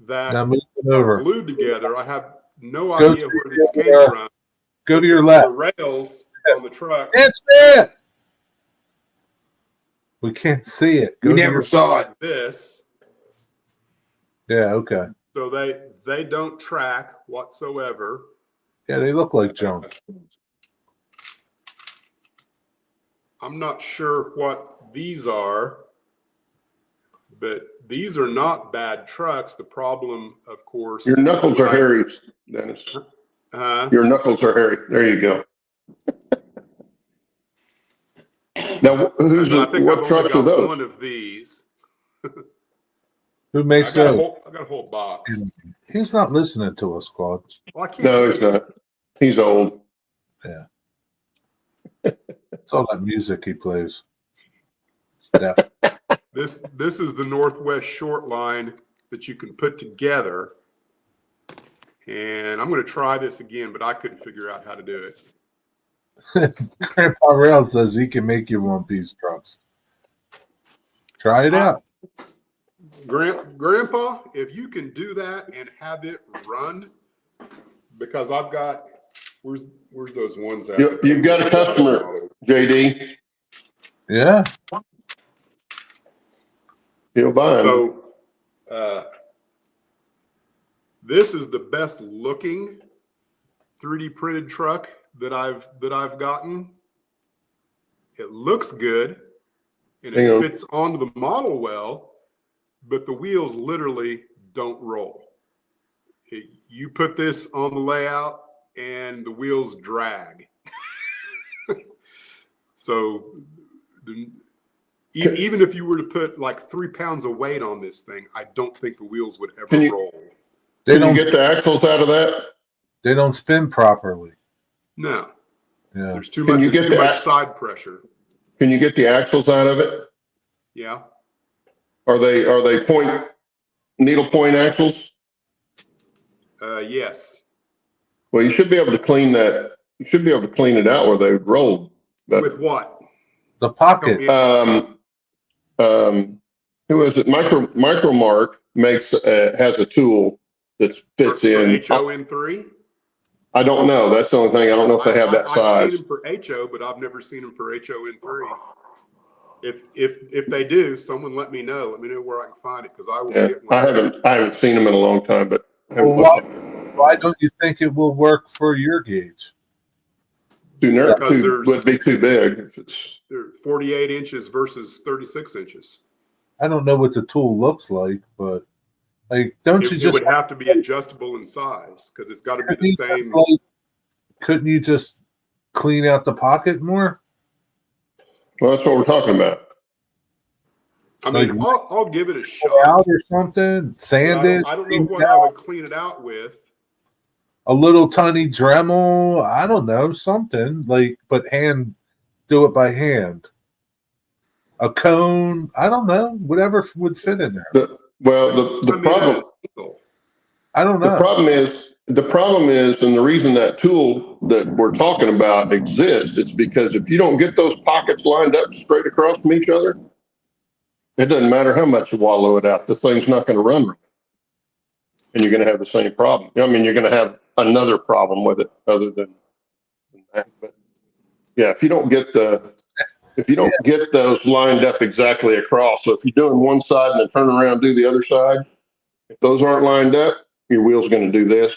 Speaker 2: that
Speaker 1: Now move it
Speaker 2: are
Speaker 1: over.
Speaker 2: glued together. I have no
Speaker 1: Go
Speaker 2: idea
Speaker 1: to
Speaker 2: where this came
Speaker 1: your,
Speaker 2: from.
Speaker 1: Go to your
Speaker 2: The
Speaker 1: left.
Speaker 2: rails on the truck.
Speaker 1: It's it. We can't see it.
Speaker 4: We
Speaker 1: Go to
Speaker 4: never
Speaker 1: your,
Speaker 4: saw it.
Speaker 2: This,
Speaker 1: yeah, okay.
Speaker 2: so they don't track whatsoever.
Speaker 1: Yeah, they look like junk.
Speaker 2: I'm not sure what these are, but these are not bad trucks. The problem, of course,
Speaker 3: Your knuckles are hairy, Dennis. Your knuckles are hairy. There you go. Now,
Speaker 2: I think
Speaker 3: what
Speaker 2: I've only
Speaker 3: trucks are
Speaker 2: got
Speaker 3: those?
Speaker 2: one of these.
Speaker 1: Who makes
Speaker 2: I
Speaker 1: those?
Speaker 2: got a whole box.
Speaker 1: He's not listening to us, Claude.
Speaker 2: Well, I can't
Speaker 3: No,
Speaker 2: hear
Speaker 3: he's
Speaker 2: you.
Speaker 3: not. He's old.
Speaker 1: Yeah. It's all that music he plays. It's deaf.
Speaker 2: This is the Northwest short line that you can put together. And I'm going to try this again, but I couldn't figure out how to do it.
Speaker 1: Grandpa Rail says he can make you one-piece trucks. Try it out.
Speaker 2: Grandpa, if you can do that and have it run, because I've got, where's those ones at?
Speaker 3: You've got a customer, JD.
Speaker 1: Yeah.
Speaker 3: He'll buy them.
Speaker 2: So this is the best looking 3D printed truck that I've gotten. It looks good and
Speaker 3: Hang
Speaker 2: it
Speaker 3: on.
Speaker 2: fits onto the model well, but the wheels literally don't roll. You put this on the layout and the wheels drag. So even if you were to put like 3 pounds of weight on this thing, I don't think the wheels would ever roll.
Speaker 3: Can you get the axles out of that?
Speaker 1: They don't spin properly.
Speaker 2: No.
Speaker 1: Yeah.
Speaker 2: There's too
Speaker 3: Can you
Speaker 2: much, there's
Speaker 3: get
Speaker 2: too
Speaker 3: the
Speaker 2: much side pressure.
Speaker 3: Can you get the axles out of it?
Speaker 2: Yeah.
Speaker 3: Are they needle point axles?
Speaker 2: Yes.
Speaker 3: Well, you should be able to clean that. You should be able to clean it out where they roll. But,
Speaker 2: With what?
Speaker 1: The pocket.
Speaker 3: who is it? Micromark has a tool that fits in.
Speaker 2: HON3?
Speaker 3: I don't know. That's the only thing. I don't know if they have that
Speaker 2: I've
Speaker 3: size.
Speaker 2: seen them for HO, but I've never seen them for HON3. If they do, someone let me know. Let me know where I can find it because I will
Speaker 3: Yeah,
Speaker 2: get one.
Speaker 3: I haven't seen them in a long time, but
Speaker 1: Well, why don't you think it will work for your gauge?
Speaker 2: Because
Speaker 3: would be too big. If it's
Speaker 2: they're 48 inches versus 36 inches.
Speaker 1: I don't know what the tool looks like, but like, don't you
Speaker 2: It
Speaker 1: just
Speaker 2: would have to be adjustable in size because it's got to be the same.
Speaker 1: Couldn't you just clean out the pocket more?
Speaker 3: well, that's what we're talking about.
Speaker 2: I mean,
Speaker 1: Like,
Speaker 2: I'll give it a
Speaker 1: out
Speaker 2: shot.
Speaker 1: or something,
Speaker 2: But
Speaker 1: sand it.
Speaker 2: I don't know what I would clean it out with.
Speaker 1: A little tiny Dremel. I don't know, something like, but do it by hand. A cone. I don't know. Whatever would fit in there.
Speaker 3: Well, the
Speaker 2: Come in at
Speaker 3: problem
Speaker 2: an angle.
Speaker 1: I don't
Speaker 3: the
Speaker 1: know.
Speaker 3: problem is, and the reason that tool that we're talking about exists, it's because if you don't get those pockets lined up straight across from each other, it doesn't matter how much you wallow it out. This thing's not going to run right. And you're going to have the same problem. I mean, you're going to have another problem with it other than that. But yeah, if you don't get those lined up exactly across, so if you're doing one side and then turn around and do the other side, if those aren't lined up, your wheel's going to do this,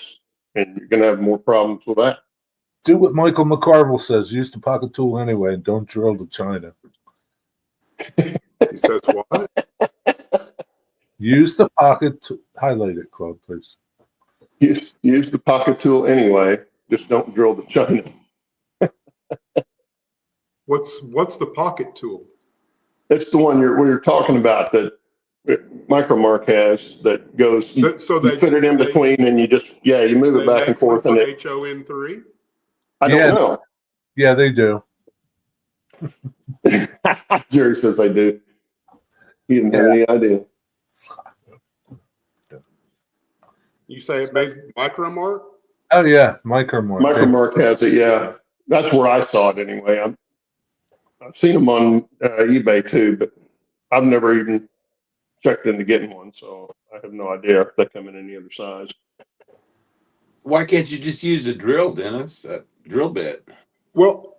Speaker 3: and you're going to have more problems with that.
Speaker 1: Do what Michael McCarville says. Use the pocket tool anyway, and don't drill to China.
Speaker 2: He says what?
Speaker 1: Use the pocket to highlight it, Claude, please.
Speaker 3: Use the pocket tool anyway. Just don't drill the China.
Speaker 2: What's the pocket tool?
Speaker 3: That's the one we're talking about that Micromark has that goes. You fit it in between, and you move it back and forth. And
Speaker 2: HON3.
Speaker 3: I don't know.
Speaker 1: Yeah, they do.
Speaker 3: Jerry says I do. He didn't have any idea.
Speaker 2: You say it's based Micromark?
Speaker 1: Oh yeah, Micromark.
Speaker 3: Micromark has it. Yeah, that's where I saw it anyway. I've seen them on eBay too, but I've never even checked into getting one, so I have no idea if they come in any other size.
Speaker 4: Why can't you just use a drill, Dennis? A drill bit.
Speaker 2: Well,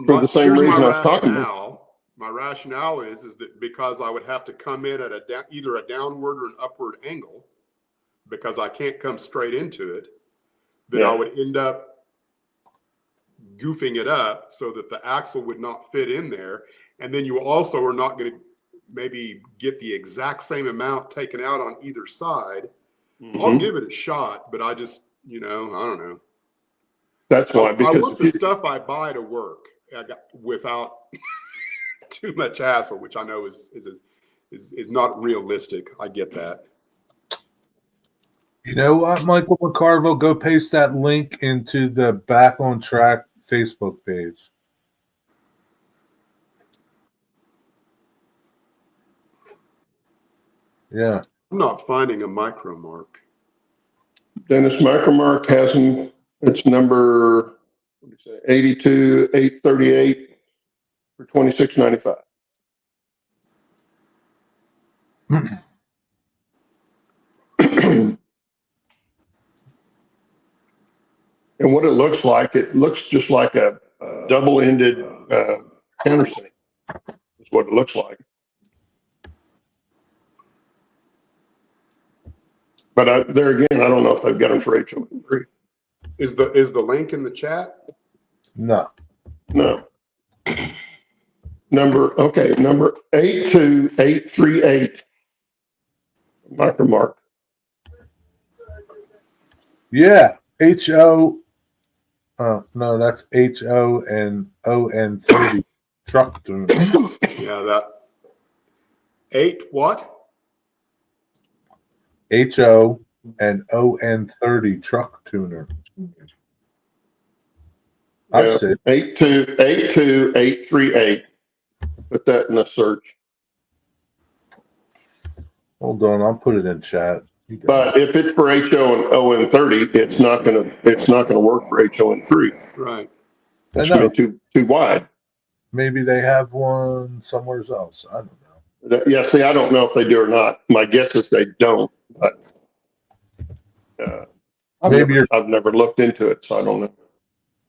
Speaker 3: For the same
Speaker 2: here's
Speaker 3: reason
Speaker 2: my
Speaker 3: I was talking about.
Speaker 2: rationale. My rationale is that because I would have to come in at either a downward or an upward angle, because I can't come straight into it, then I would end up goofing it up so that the axle would not fit in there. And then you also are not going to maybe get the exact same amount taken out on either side.
Speaker 3: Mm-hmm.
Speaker 2: I'll give it a shot, but I just, I don't know.
Speaker 3: That's why, because
Speaker 2: I want the stuff I buy to work without too much hassle, which I know is not realistic. I get that.
Speaker 1: You know what, Michael McCarville? Go paste that link into the Back on Track Facebook page. Yeah.
Speaker 2: I'm not finding a Micromark.
Speaker 3: Dennis Micromark has them. It's number 82838 for $26.95. And what it looks just like a double-ended countersink. Is what it looks like. But there again, I don't know if they've got them for HO3.
Speaker 2: Is the link in the chat?
Speaker 1: No.
Speaker 3: Number 82838. Micromark.
Speaker 1: Yeah. HO. Oh, no, that's HO and ON30 truck tuner.
Speaker 2: Yeah, that 8 what?
Speaker 1: HO and ON30 truck tuner. I see.
Speaker 3: 82838. Put that in a search.
Speaker 1: Hold on, I'll put it in chat.
Speaker 3: But if it's for HO and ON30, it's not gonna work for HO and 3.
Speaker 2: Right.
Speaker 3: It's gonna be too wide.
Speaker 1: Maybe they have one somewhere else. I don't know.
Speaker 3: Yeah, see, I don't know if they do or not. My guess is they don't, but I've never looked into it, so I don't know.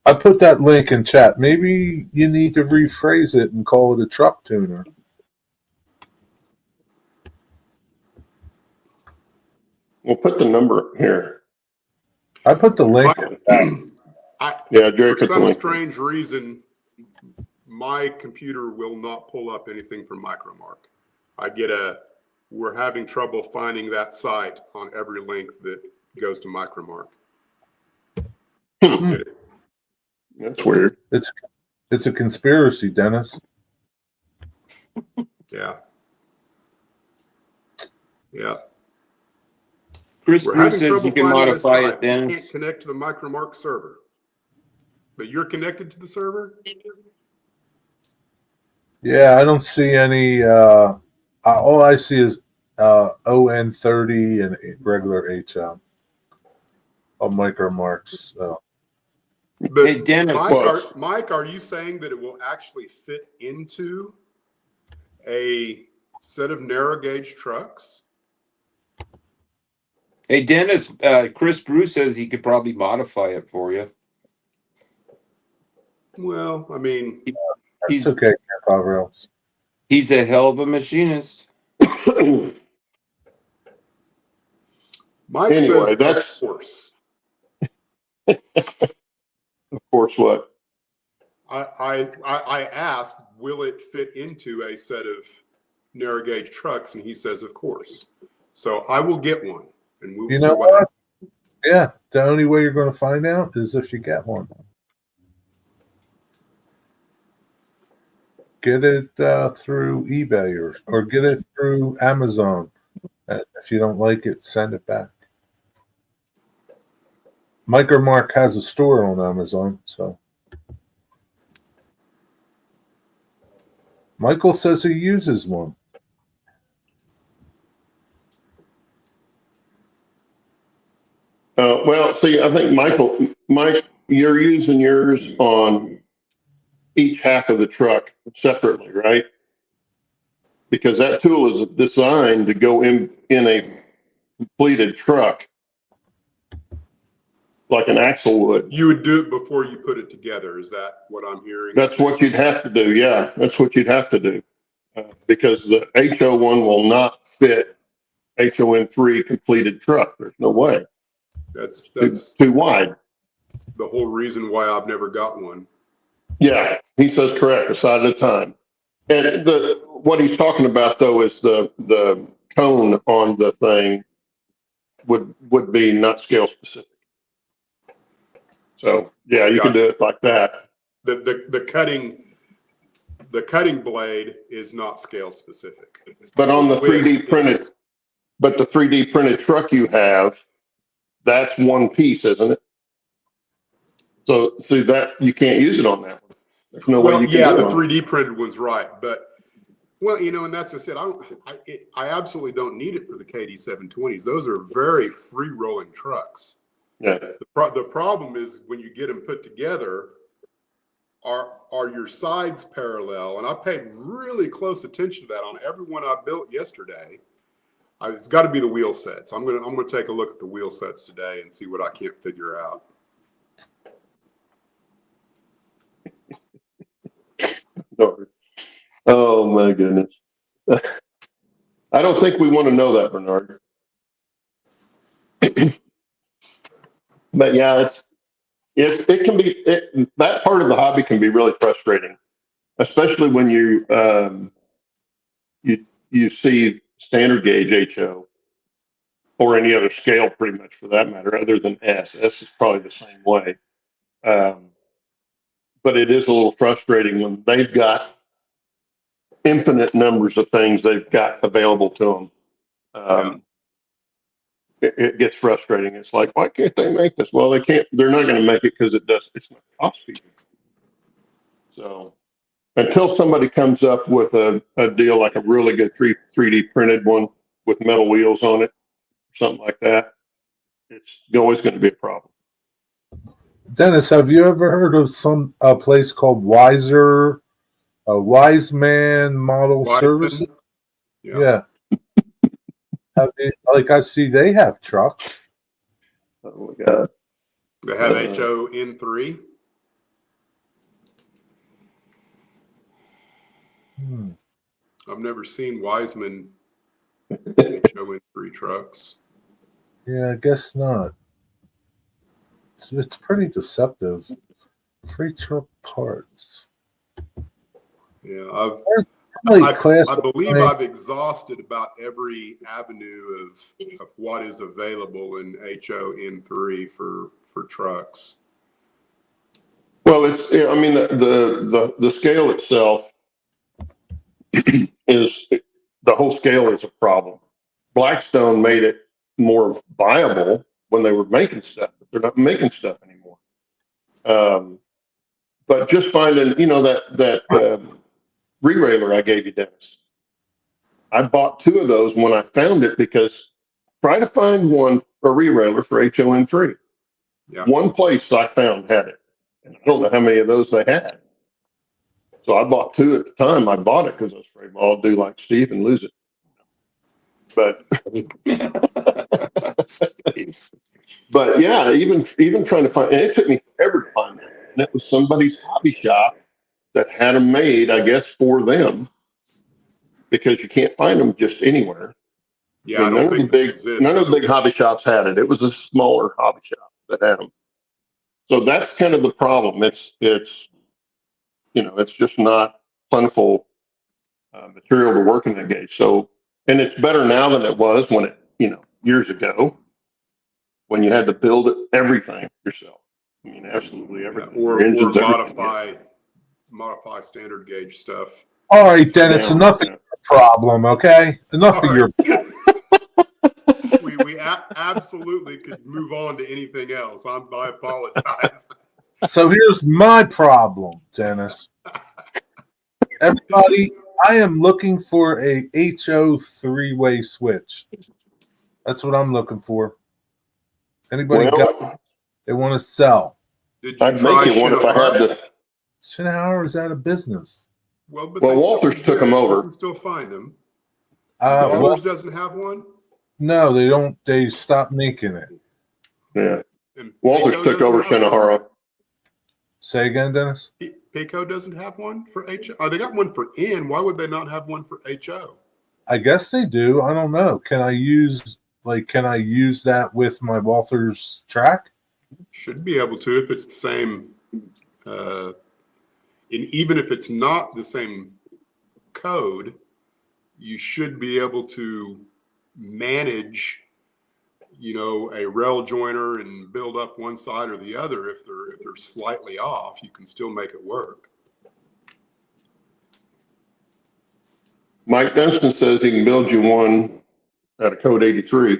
Speaker 1: I put that link in chat. Maybe you need to rephrase it and call it a truck tuner.
Speaker 3: We'll put the number here.
Speaker 1: I put the link.
Speaker 3: Jerry,
Speaker 2: for some strange reason, my computer will not pull up anything from Micromark. We're having trouble finding that site on every link that goes to Micromark. I don't get it.
Speaker 3: That's weird.
Speaker 1: It's a conspiracy, Dennis.
Speaker 2: Yeah.
Speaker 4: Chris
Speaker 2: We're having
Speaker 4: says
Speaker 2: trouble
Speaker 4: you can
Speaker 2: finding
Speaker 4: modify
Speaker 2: the
Speaker 4: it,
Speaker 2: site. We
Speaker 4: Dennis.
Speaker 2: can't connect to the Micromark server. But you're connected to the server?
Speaker 1: Yeah, I don't see any. All I see is ON30 and regular HO. All micro marks.
Speaker 2: But
Speaker 4: Hey, Dennis.
Speaker 2: Mike, are you saying that it will actually fit into a set of narrow gauge trucks?
Speaker 4: Hey, Dennis, Chris Bruce says he could probably modify it for you.
Speaker 2: Well, I mean,
Speaker 1: It's okay, Carell.
Speaker 4: He's a hell of a machinist.
Speaker 2: Mike
Speaker 3: Anyway,
Speaker 2: says,
Speaker 3: that's-
Speaker 2: of course.
Speaker 3: Of course, what?
Speaker 2: I asked, will it fit into a set of narrow gauge trucks? And he says, of course. So I will get one, and we will see what happens.
Speaker 1: Yeah, the only way you're going to find out is if you get one. Get it through eBay or get it through Amazon. If you don't like it, send it back. Micro Mark has a store on Amazon, so. Michael says he uses one.
Speaker 3: Well, see, I think Mike, you're using yours on each half of the truck separately, right? Because that tool is designed to go in a completed truck, like an axle would.
Speaker 2: You would do it before you put it together. Is that what I'm hearing?
Speaker 3: That's what you'd have to do. Yeah, that's what you'd have to do. Because the HO1 will not fit HON3 completed truck. There's no way.
Speaker 2: That's
Speaker 3: Too wide.
Speaker 2: the whole reason why I've never got one.
Speaker 3: Yeah, he says correct, a side at a time. And what he's talking about though is the cone on the thing would be not scale specific. So yeah, you can do it like that.
Speaker 2: The cutting blade is not scale specific.
Speaker 3: But on the
Speaker 2: Width
Speaker 3: 3D printed,
Speaker 2: is.
Speaker 3: but the 3D printed truck you have, that's one piece, isn't it? So see that you can't use it on that one. There's no way you can.
Speaker 2: Yeah,
Speaker 3: do
Speaker 2: the
Speaker 3: it.
Speaker 2: 3D printed one's right, but well, and that's just it. I absolutely don't need it for the KD 720s. Those are very free rolling trucks.
Speaker 3: Yeah.
Speaker 2: The problem is when you get them put together, are your sides parallel? And I paid really close attention to that on every one I built yesterday. It's got to be the wheel sets. I'm gonna take a look at the wheel sets today and see what I can't figure out.
Speaker 3: Oh my goodness. I don't think we want to know that, Bernard. But yeah, it can be that part of the hobby can be really frustrating, especially when you see standard gauge HO or any other scale, pretty much for that matter, other than S. S is probably the same way. But it is a little frustrating when they've got infinite numbers of things they've got available to them. It gets frustrating. It's like, why can't they make this? Well, they can't. They're not going to make it because it's not cost people. So until somebody comes up with a deal like a really good 3D printed one with metal wheels on it, something like that, it's always going to be a problem.
Speaker 1: Dennis, have you ever heard of a place called Wise Man Model Services? Yeah. I see they have trucks.
Speaker 3: Oh my God.
Speaker 2: They have HON3. I've never seen Wiseman HON3 trucks.
Speaker 1: Yeah, I guess not. It's pretty deceptive. Free truck parts.
Speaker 2: Yeah, I believe I've exhausted about every avenue of what is available in HON3 for trucks.
Speaker 3: Well, I mean, the scale itself is the whole scale is a problem. Blackstone made it more viable when they were making stuff, but they're not making stuff anymore. But just finding, that re-railer I gave you, Dennis, I bought 2 of those when I found it, because try to find one, a rerailer for HON3.
Speaker 2: Yeah.
Speaker 3: One place I found had it. And I don't know how many of those they had. So I bought 2 at the time. I bought it because I was afraid, well, I'll do like Steve and lose it. But but yeah, even trying to find, and it took me forever to find it. And it was somebody's hobby shop that had them made, I guess, for them, because you can't find them just anywhere.
Speaker 2: Yeah,
Speaker 3: I mean,
Speaker 2: I don't think they exist.
Speaker 3: none of the big hobby shops had it. It was a smaller hobby shop that had them. So that's kind of the problem. It's it's just not plentiful material to work in that gauge. So, and it's better now than it was when it, years ago, when you had to build everything yourself. I mean, absolutely everything.
Speaker 2: Or
Speaker 3: Engines,
Speaker 2: modify standard gauge stuff.
Speaker 1: All right, Dennis,
Speaker 3: Yeah,
Speaker 1: enough of your problem, okay? Enough
Speaker 2: All
Speaker 1: of your.
Speaker 2: We absolutely could move on to anything else. I apologize.
Speaker 1: So here's my problem, Dennis. Everybody, I am looking for a HO 3-way switch. That's what I'm looking for. Anybody got
Speaker 3: well,
Speaker 1: they want to sell?
Speaker 2: Did you
Speaker 3: I'd
Speaker 2: try
Speaker 3: make you one if I had this.
Speaker 1: Schnauer is out of business.
Speaker 2: Well, but
Speaker 3: Well,
Speaker 2: they still
Speaker 3: Walters
Speaker 2: exist.
Speaker 3: took 'em over.
Speaker 2: You can still find them.
Speaker 1: Well,
Speaker 2: Walters doesn't have one.
Speaker 1: no, they don't. They stopped making it.
Speaker 3: Yeah.
Speaker 2: And
Speaker 3: Walters
Speaker 2: Pico
Speaker 3: took
Speaker 2: doesn't
Speaker 3: over
Speaker 2: have one?
Speaker 3: Shinohara.
Speaker 1: Say again, Dennis.
Speaker 2: Pico doesn't have one for HO. Oh, they got one for N. Why would they not have one for HO?
Speaker 1: I guess they do. I don't know. Can I use that with my Walters track?
Speaker 2: Should be able to if it's the same. And even if it's not the same code, you should be able to manage, a rail joiner and build up one side or the other. If they're slightly off, you can still make it work.
Speaker 3: Mike Dunstan says he can build you one at a code 83.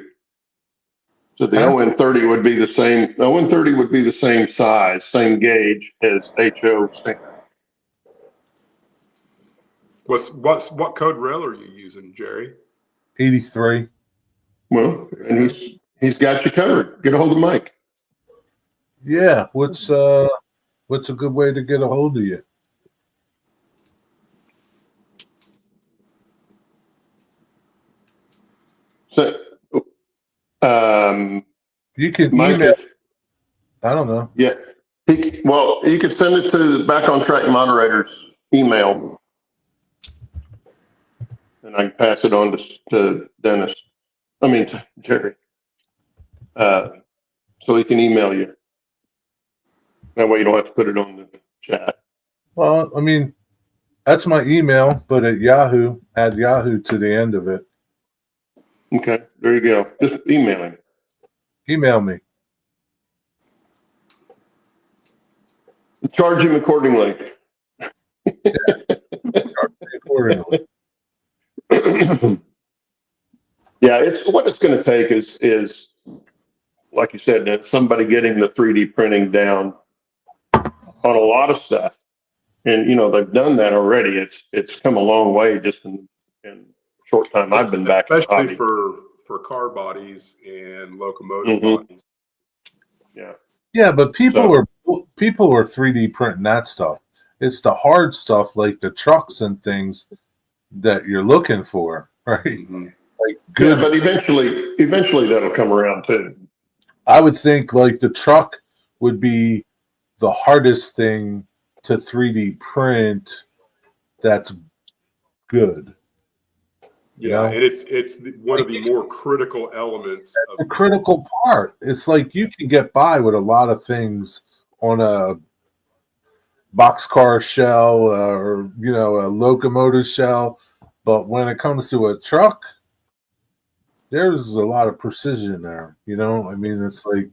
Speaker 3: So the
Speaker 1: Huh?
Speaker 3: ON30 would be the same. The ON30 would be the same size, same gauge as HO standard.
Speaker 2: What code rail are you using, Jerry?
Speaker 1: 83.
Speaker 3: Well, and he's got you covered. Get a hold of Mike.
Speaker 1: Yeah. What's a good way to get a hold of you?
Speaker 3: So,
Speaker 1: You can
Speaker 3: Mike
Speaker 1: email.
Speaker 3: is,
Speaker 1: I don't know.
Speaker 3: yeah. You could send it to the Back on Track moderator's email, and I can pass it on to Dennis. To Jerry. So he can email you. That way you don't have to put it on the chat.
Speaker 1: Well, that's my email, but at Yahoo, add Yahoo to the end of it.
Speaker 3: Okay, there you go. Just email him.
Speaker 1: Email me.
Speaker 3: Charge him accordingly.
Speaker 1: Accordingly.
Speaker 3: Yeah, what it's going to take is like you said, that somebody getting the 3D printing down on a lot of stuff, and they've done that already. It's come a long way just in short time I've been back,
Speaker 2: especially for car bodies and locomotive bodies.
Speaker 1: Yeah, but people are 3D printing that stuff. It's the hard stuff like the trucks and things that you're looking for, right?
Speaker 2: Mm-hmm.
Speaker 1: Like good.
Speaker 3: Yeah, but eventually that'll come around too.
Speaker 1: I would think like the truck would be the hardest thing to 3D print. That's good.
Speaker 2: Yeah, and it's one of the more critical elements of
Speaker 1: the critical part. It's like you can get by with a lot of things on a BoxCar shell or a locomotive shell, but when it comes to a truck, there's a lot of precision there. It's like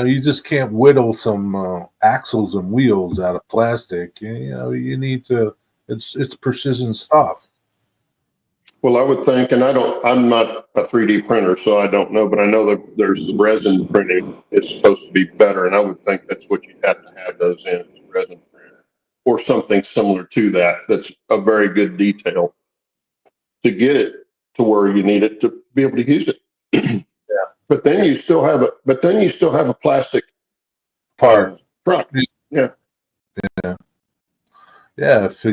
Speaker 1: you just can't whittle some axles and wheels out of plastic. You need to. It's precision stuff.
Speaker 3: Well, I would think, and I'm not a 3D printer, so I don't know, but I know that there's the resin printing is supposed to be better, and I would think that's what you have to have those in, is a resin printer or something similar to that. That's a very good detail. to get it to where you need it to be able to use it.
Speaker 1: Yeah.
Speaker 3: But then you still have a plastic
Speaker 1: Part.
Speaker 3: truck. Yeah.
Speaker 1: Yeah, if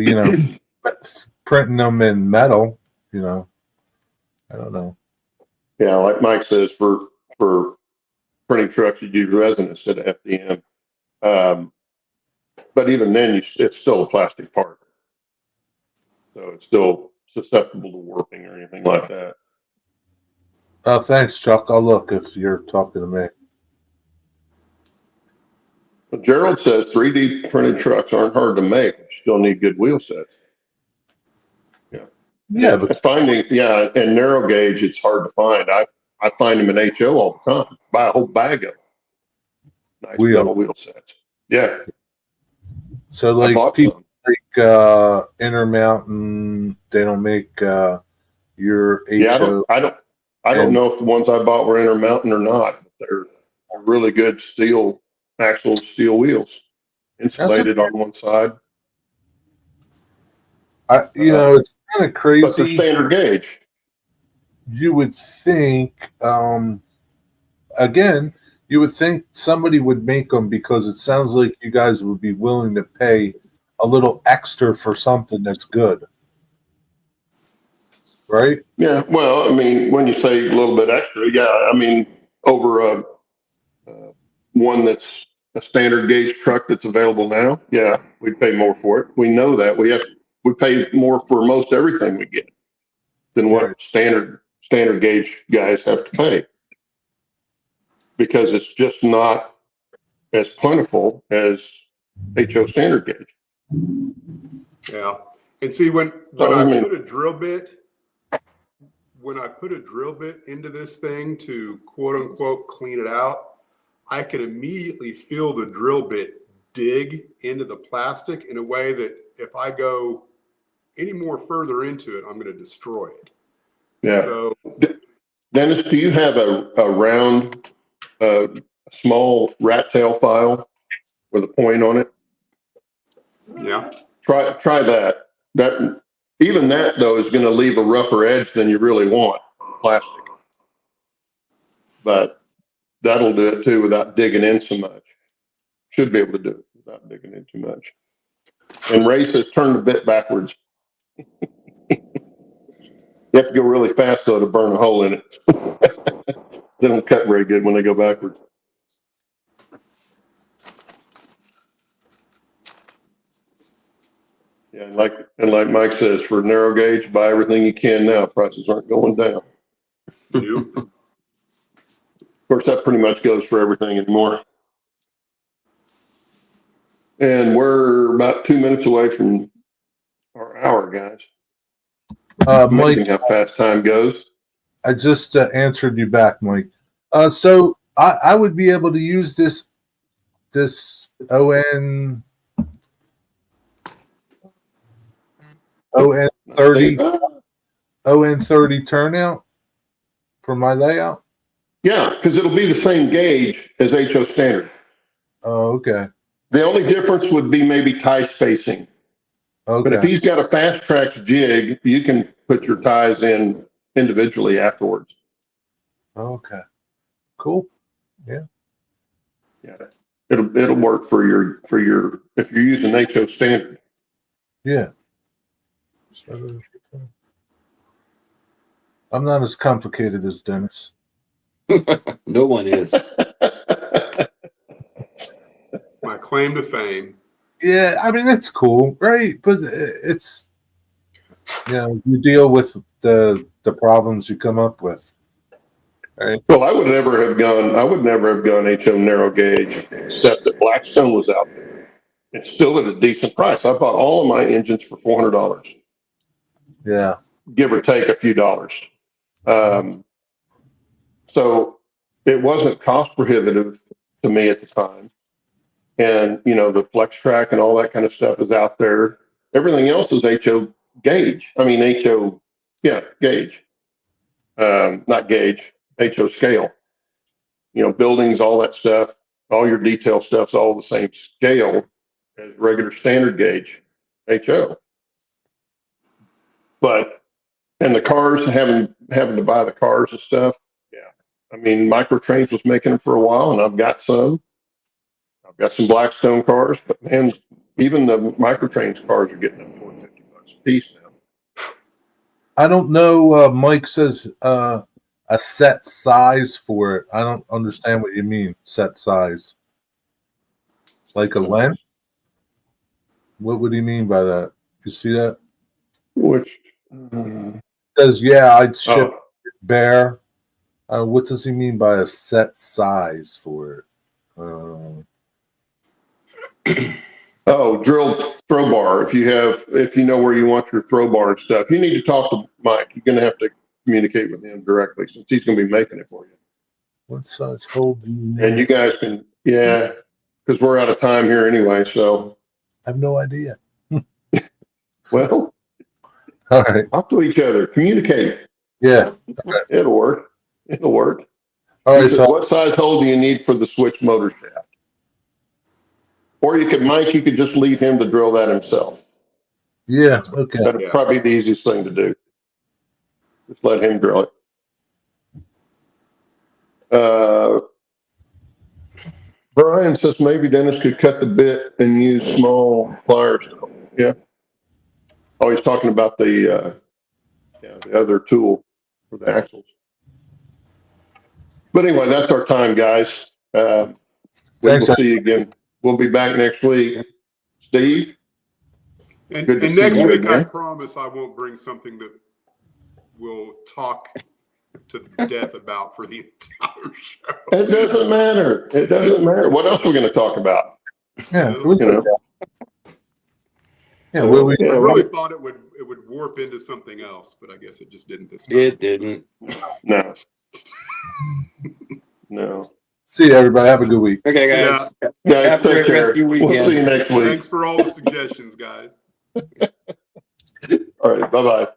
Speaker 1: printing them in metal, I don't know.
Speaker 3: Yeah, like Mike says, for printing trucks, you use resin instead of FDM. But even then, it's still a plastic part, so it's still susceptible to warping or anything like that.
Speaker 1: Thanks, Chuck. I'll look if you're talking to me.
Speaker 3: But Gerald says 3D printed trucks aren't hard to make. You still need good wheel sets.
Speaker 1: Yeah, but
Speaker 3: And narrow gauge, it's hard to find. I find them in HO all the time. Buy a whole bag of nice metal wheel sets. Yeah.
Speaker 1: So
Speaker 3: I
Speaker 1: like
Speaker 3: bought
Speaker 1: people
Speaker 3: some.
Speaker 1: like Intermountain, they don't make your HO.
Speaker 3: Yeah, I don't know if the ones I bought were Intermountain or not, but they're really good actual steel wheels, insulated on one side.
Speaker 1: It's kind of crazy.
Speaker 3: But they're standard gauge.
Speaker 1: You would think, again, you would think somebody would make them because it sounds like you guys would be willing to pay a little extra for something that's good. Right?
Speaker 3: Yeah. Well, I mean, when you say a little bit extra, yeah, I mean, over one that's a standard gauge truck that's available now, yeah, we pay more for it. We know that we pay more for most everything we get than what standard gauge guys have to pay, because it's just not as plentiful as HO standard gauge.
Speaker 2: Yeah. And see, when I put a drill bit into this thing to quote unquote clean it out, I could immediately feel the drill bit dig into the plastic in a way that if I go any more further into it, I'm going to destroy it.
Speaker 3: Yeah.
Speaker 2: So,
Speaker 3: Dennis, do you have a round, small rat tail file with a point on it?
Speaker 2: yeah.
Speaker 3: Try that. Even that though is going to leave a rougher edge than you really want plastic, but that'll do it too without digging in so much. Should be able to do it without digging in too much. And Ray says turn the bit backwards. You have to go really fast though to burn a hole in it. They don't cut very good when they go backwards. Yeah, and like Mike says, for narrow gauge, buy everything you can now. Prices aren't going down.
Speaker 2: Nope.
Speaker 3: Of course, that pretty much goes for everything anymore. And we're about 2 minutes away from our hour, guys. Amazing
Speaker 1: Mike,
Speaker 3: how fast time goes.
Speaker 1: I just answered you back, Mike. So I would be able to use this ON 30 turnout for my layout.
Speaker 3: Yeah, because it'll be the same gauge as HO standard.
Speaker 1: Oh, okay.
Speaker 3: The only difference would be maybe tie spacing.
Speaker 1: Okay.
Speaker 3: But if he's got a fast tracks jig, you can put your ties in individually afterwards.
Speaker 1: Okay. Cool. Yeah.
Speaker 3: Yeah. It'll work for your if you're using HO standard.
Speaker 1: Yeah. I'm not as complicated as Dennis.
Speaker 4: No one is.
Speaker 2: My claim to fame.
Speaker 1: Yeah, I mean it's cool, right? But it's you deal with the problems you come up with. Right.
Speaker 3: Well, I would never have gone HO narrow gauge, except that Blackstone was out there. It's still at a decent price. I bought all of my engines for $400.
Speaker 1: Yeah.
Speaker 3: Give or take a few dollars. So it wasn't cost prohibitive to me at the time. And, the flex track and all that kind of stuff is out there. Everything else is HO gauge. I mean, gauge. Not gauge, HO scale. Buildings, all that stuff, all your detail stuff's all the same scale as regular standard gauge HO. But And the cars, having to buy the cars and stuff. Yeah. I mean, Microtrains was making them for a while, and I've got some. I've got some Blackstone cars, but man, even the Microtrains cars are getting up to $450 a piece now.
Speaker 1: I don't know. Mike says a set size for it. I don't understand what you mean, set size. Like a length? What would he mean by that? You see that?
Speaker 3: Which
Speaker 1: Says, yeah, I'd ship
Speaker 3: oh,
Speaker 1: bare. What does he mean by a set size for it?
Speaker 3: drilled throw bar. If you know where you want your throw bar and stuff, you need to talk to Mike. You're going to have to communicate with him directly since he's going to be making it for you.
Speaker 1: What size hole do you need?
Speaker 3: And you guys can, yeah, because we're out of time here anyway. So
Speaker 1: I have no idea.
Speaker 3: well,
Speaker 1: All right.
Speaker 3: talk to each other, communicate.
Speaker 1: Yeah.
Speaker 3: It'll work. It'll work.
Speaker 1: All
Speaker 3: He
Speaker 1: right.
Speaker 3: says,
Speaker 1: So,
Speaker 3: what size hole do you need for the switch motor shaft? Or you could just leave him to drill that himself.
Speaker 1: yeah. Okay.
Speaker 3: That'd
Speaker 2: Yeah.
Speaker 3: probably be the easiest thing to do. Just let him drill it. Brian says maybe Dennis could cut the bit and use small pliers. Yeah. Oh, he's talking about the other tool for the axles. But anyway, that's our time, guys. We
Speaker 1: Thanks.
Speaker 3: will see you again. We'll be back next week. Steve?
Speaker 2: And
Speaker 3: Good to see
Speaker 2: next
Speaker 3: you
Speaker 2: week, I
Speaker 3: again.
Speaker 2: promise I won't bring something that we'll talk to death about for the entire show.
Speaker 3: It doesn't matter. It doesn't matter. What else are we going to talk about?
Speaker 1: Yeah.
Speaker 3: You know?
Speaker 1: Yeah. What we,
Speaker 2: I really thought it would warp into something else, but I guess it just didn't this time.
Speaker 4: It didn't.
Speaker 3: No. No.
Speaker 1: see you, everybody. Have a good week.
Speaker 4: Okay, guys.
Speaker 3: Guys,
Speaker 4: Have a
Speaker 3: take
Speaker 4: great rest
Speaker 3: care.
Speaker 4: of your
Speaker 3: We'll
Speaker 4: weekend.
Speaker 3: see you next week.
Speaker 2: Thanks for all the suggestions, guys.
Speaker 3: All right. Bye-bye.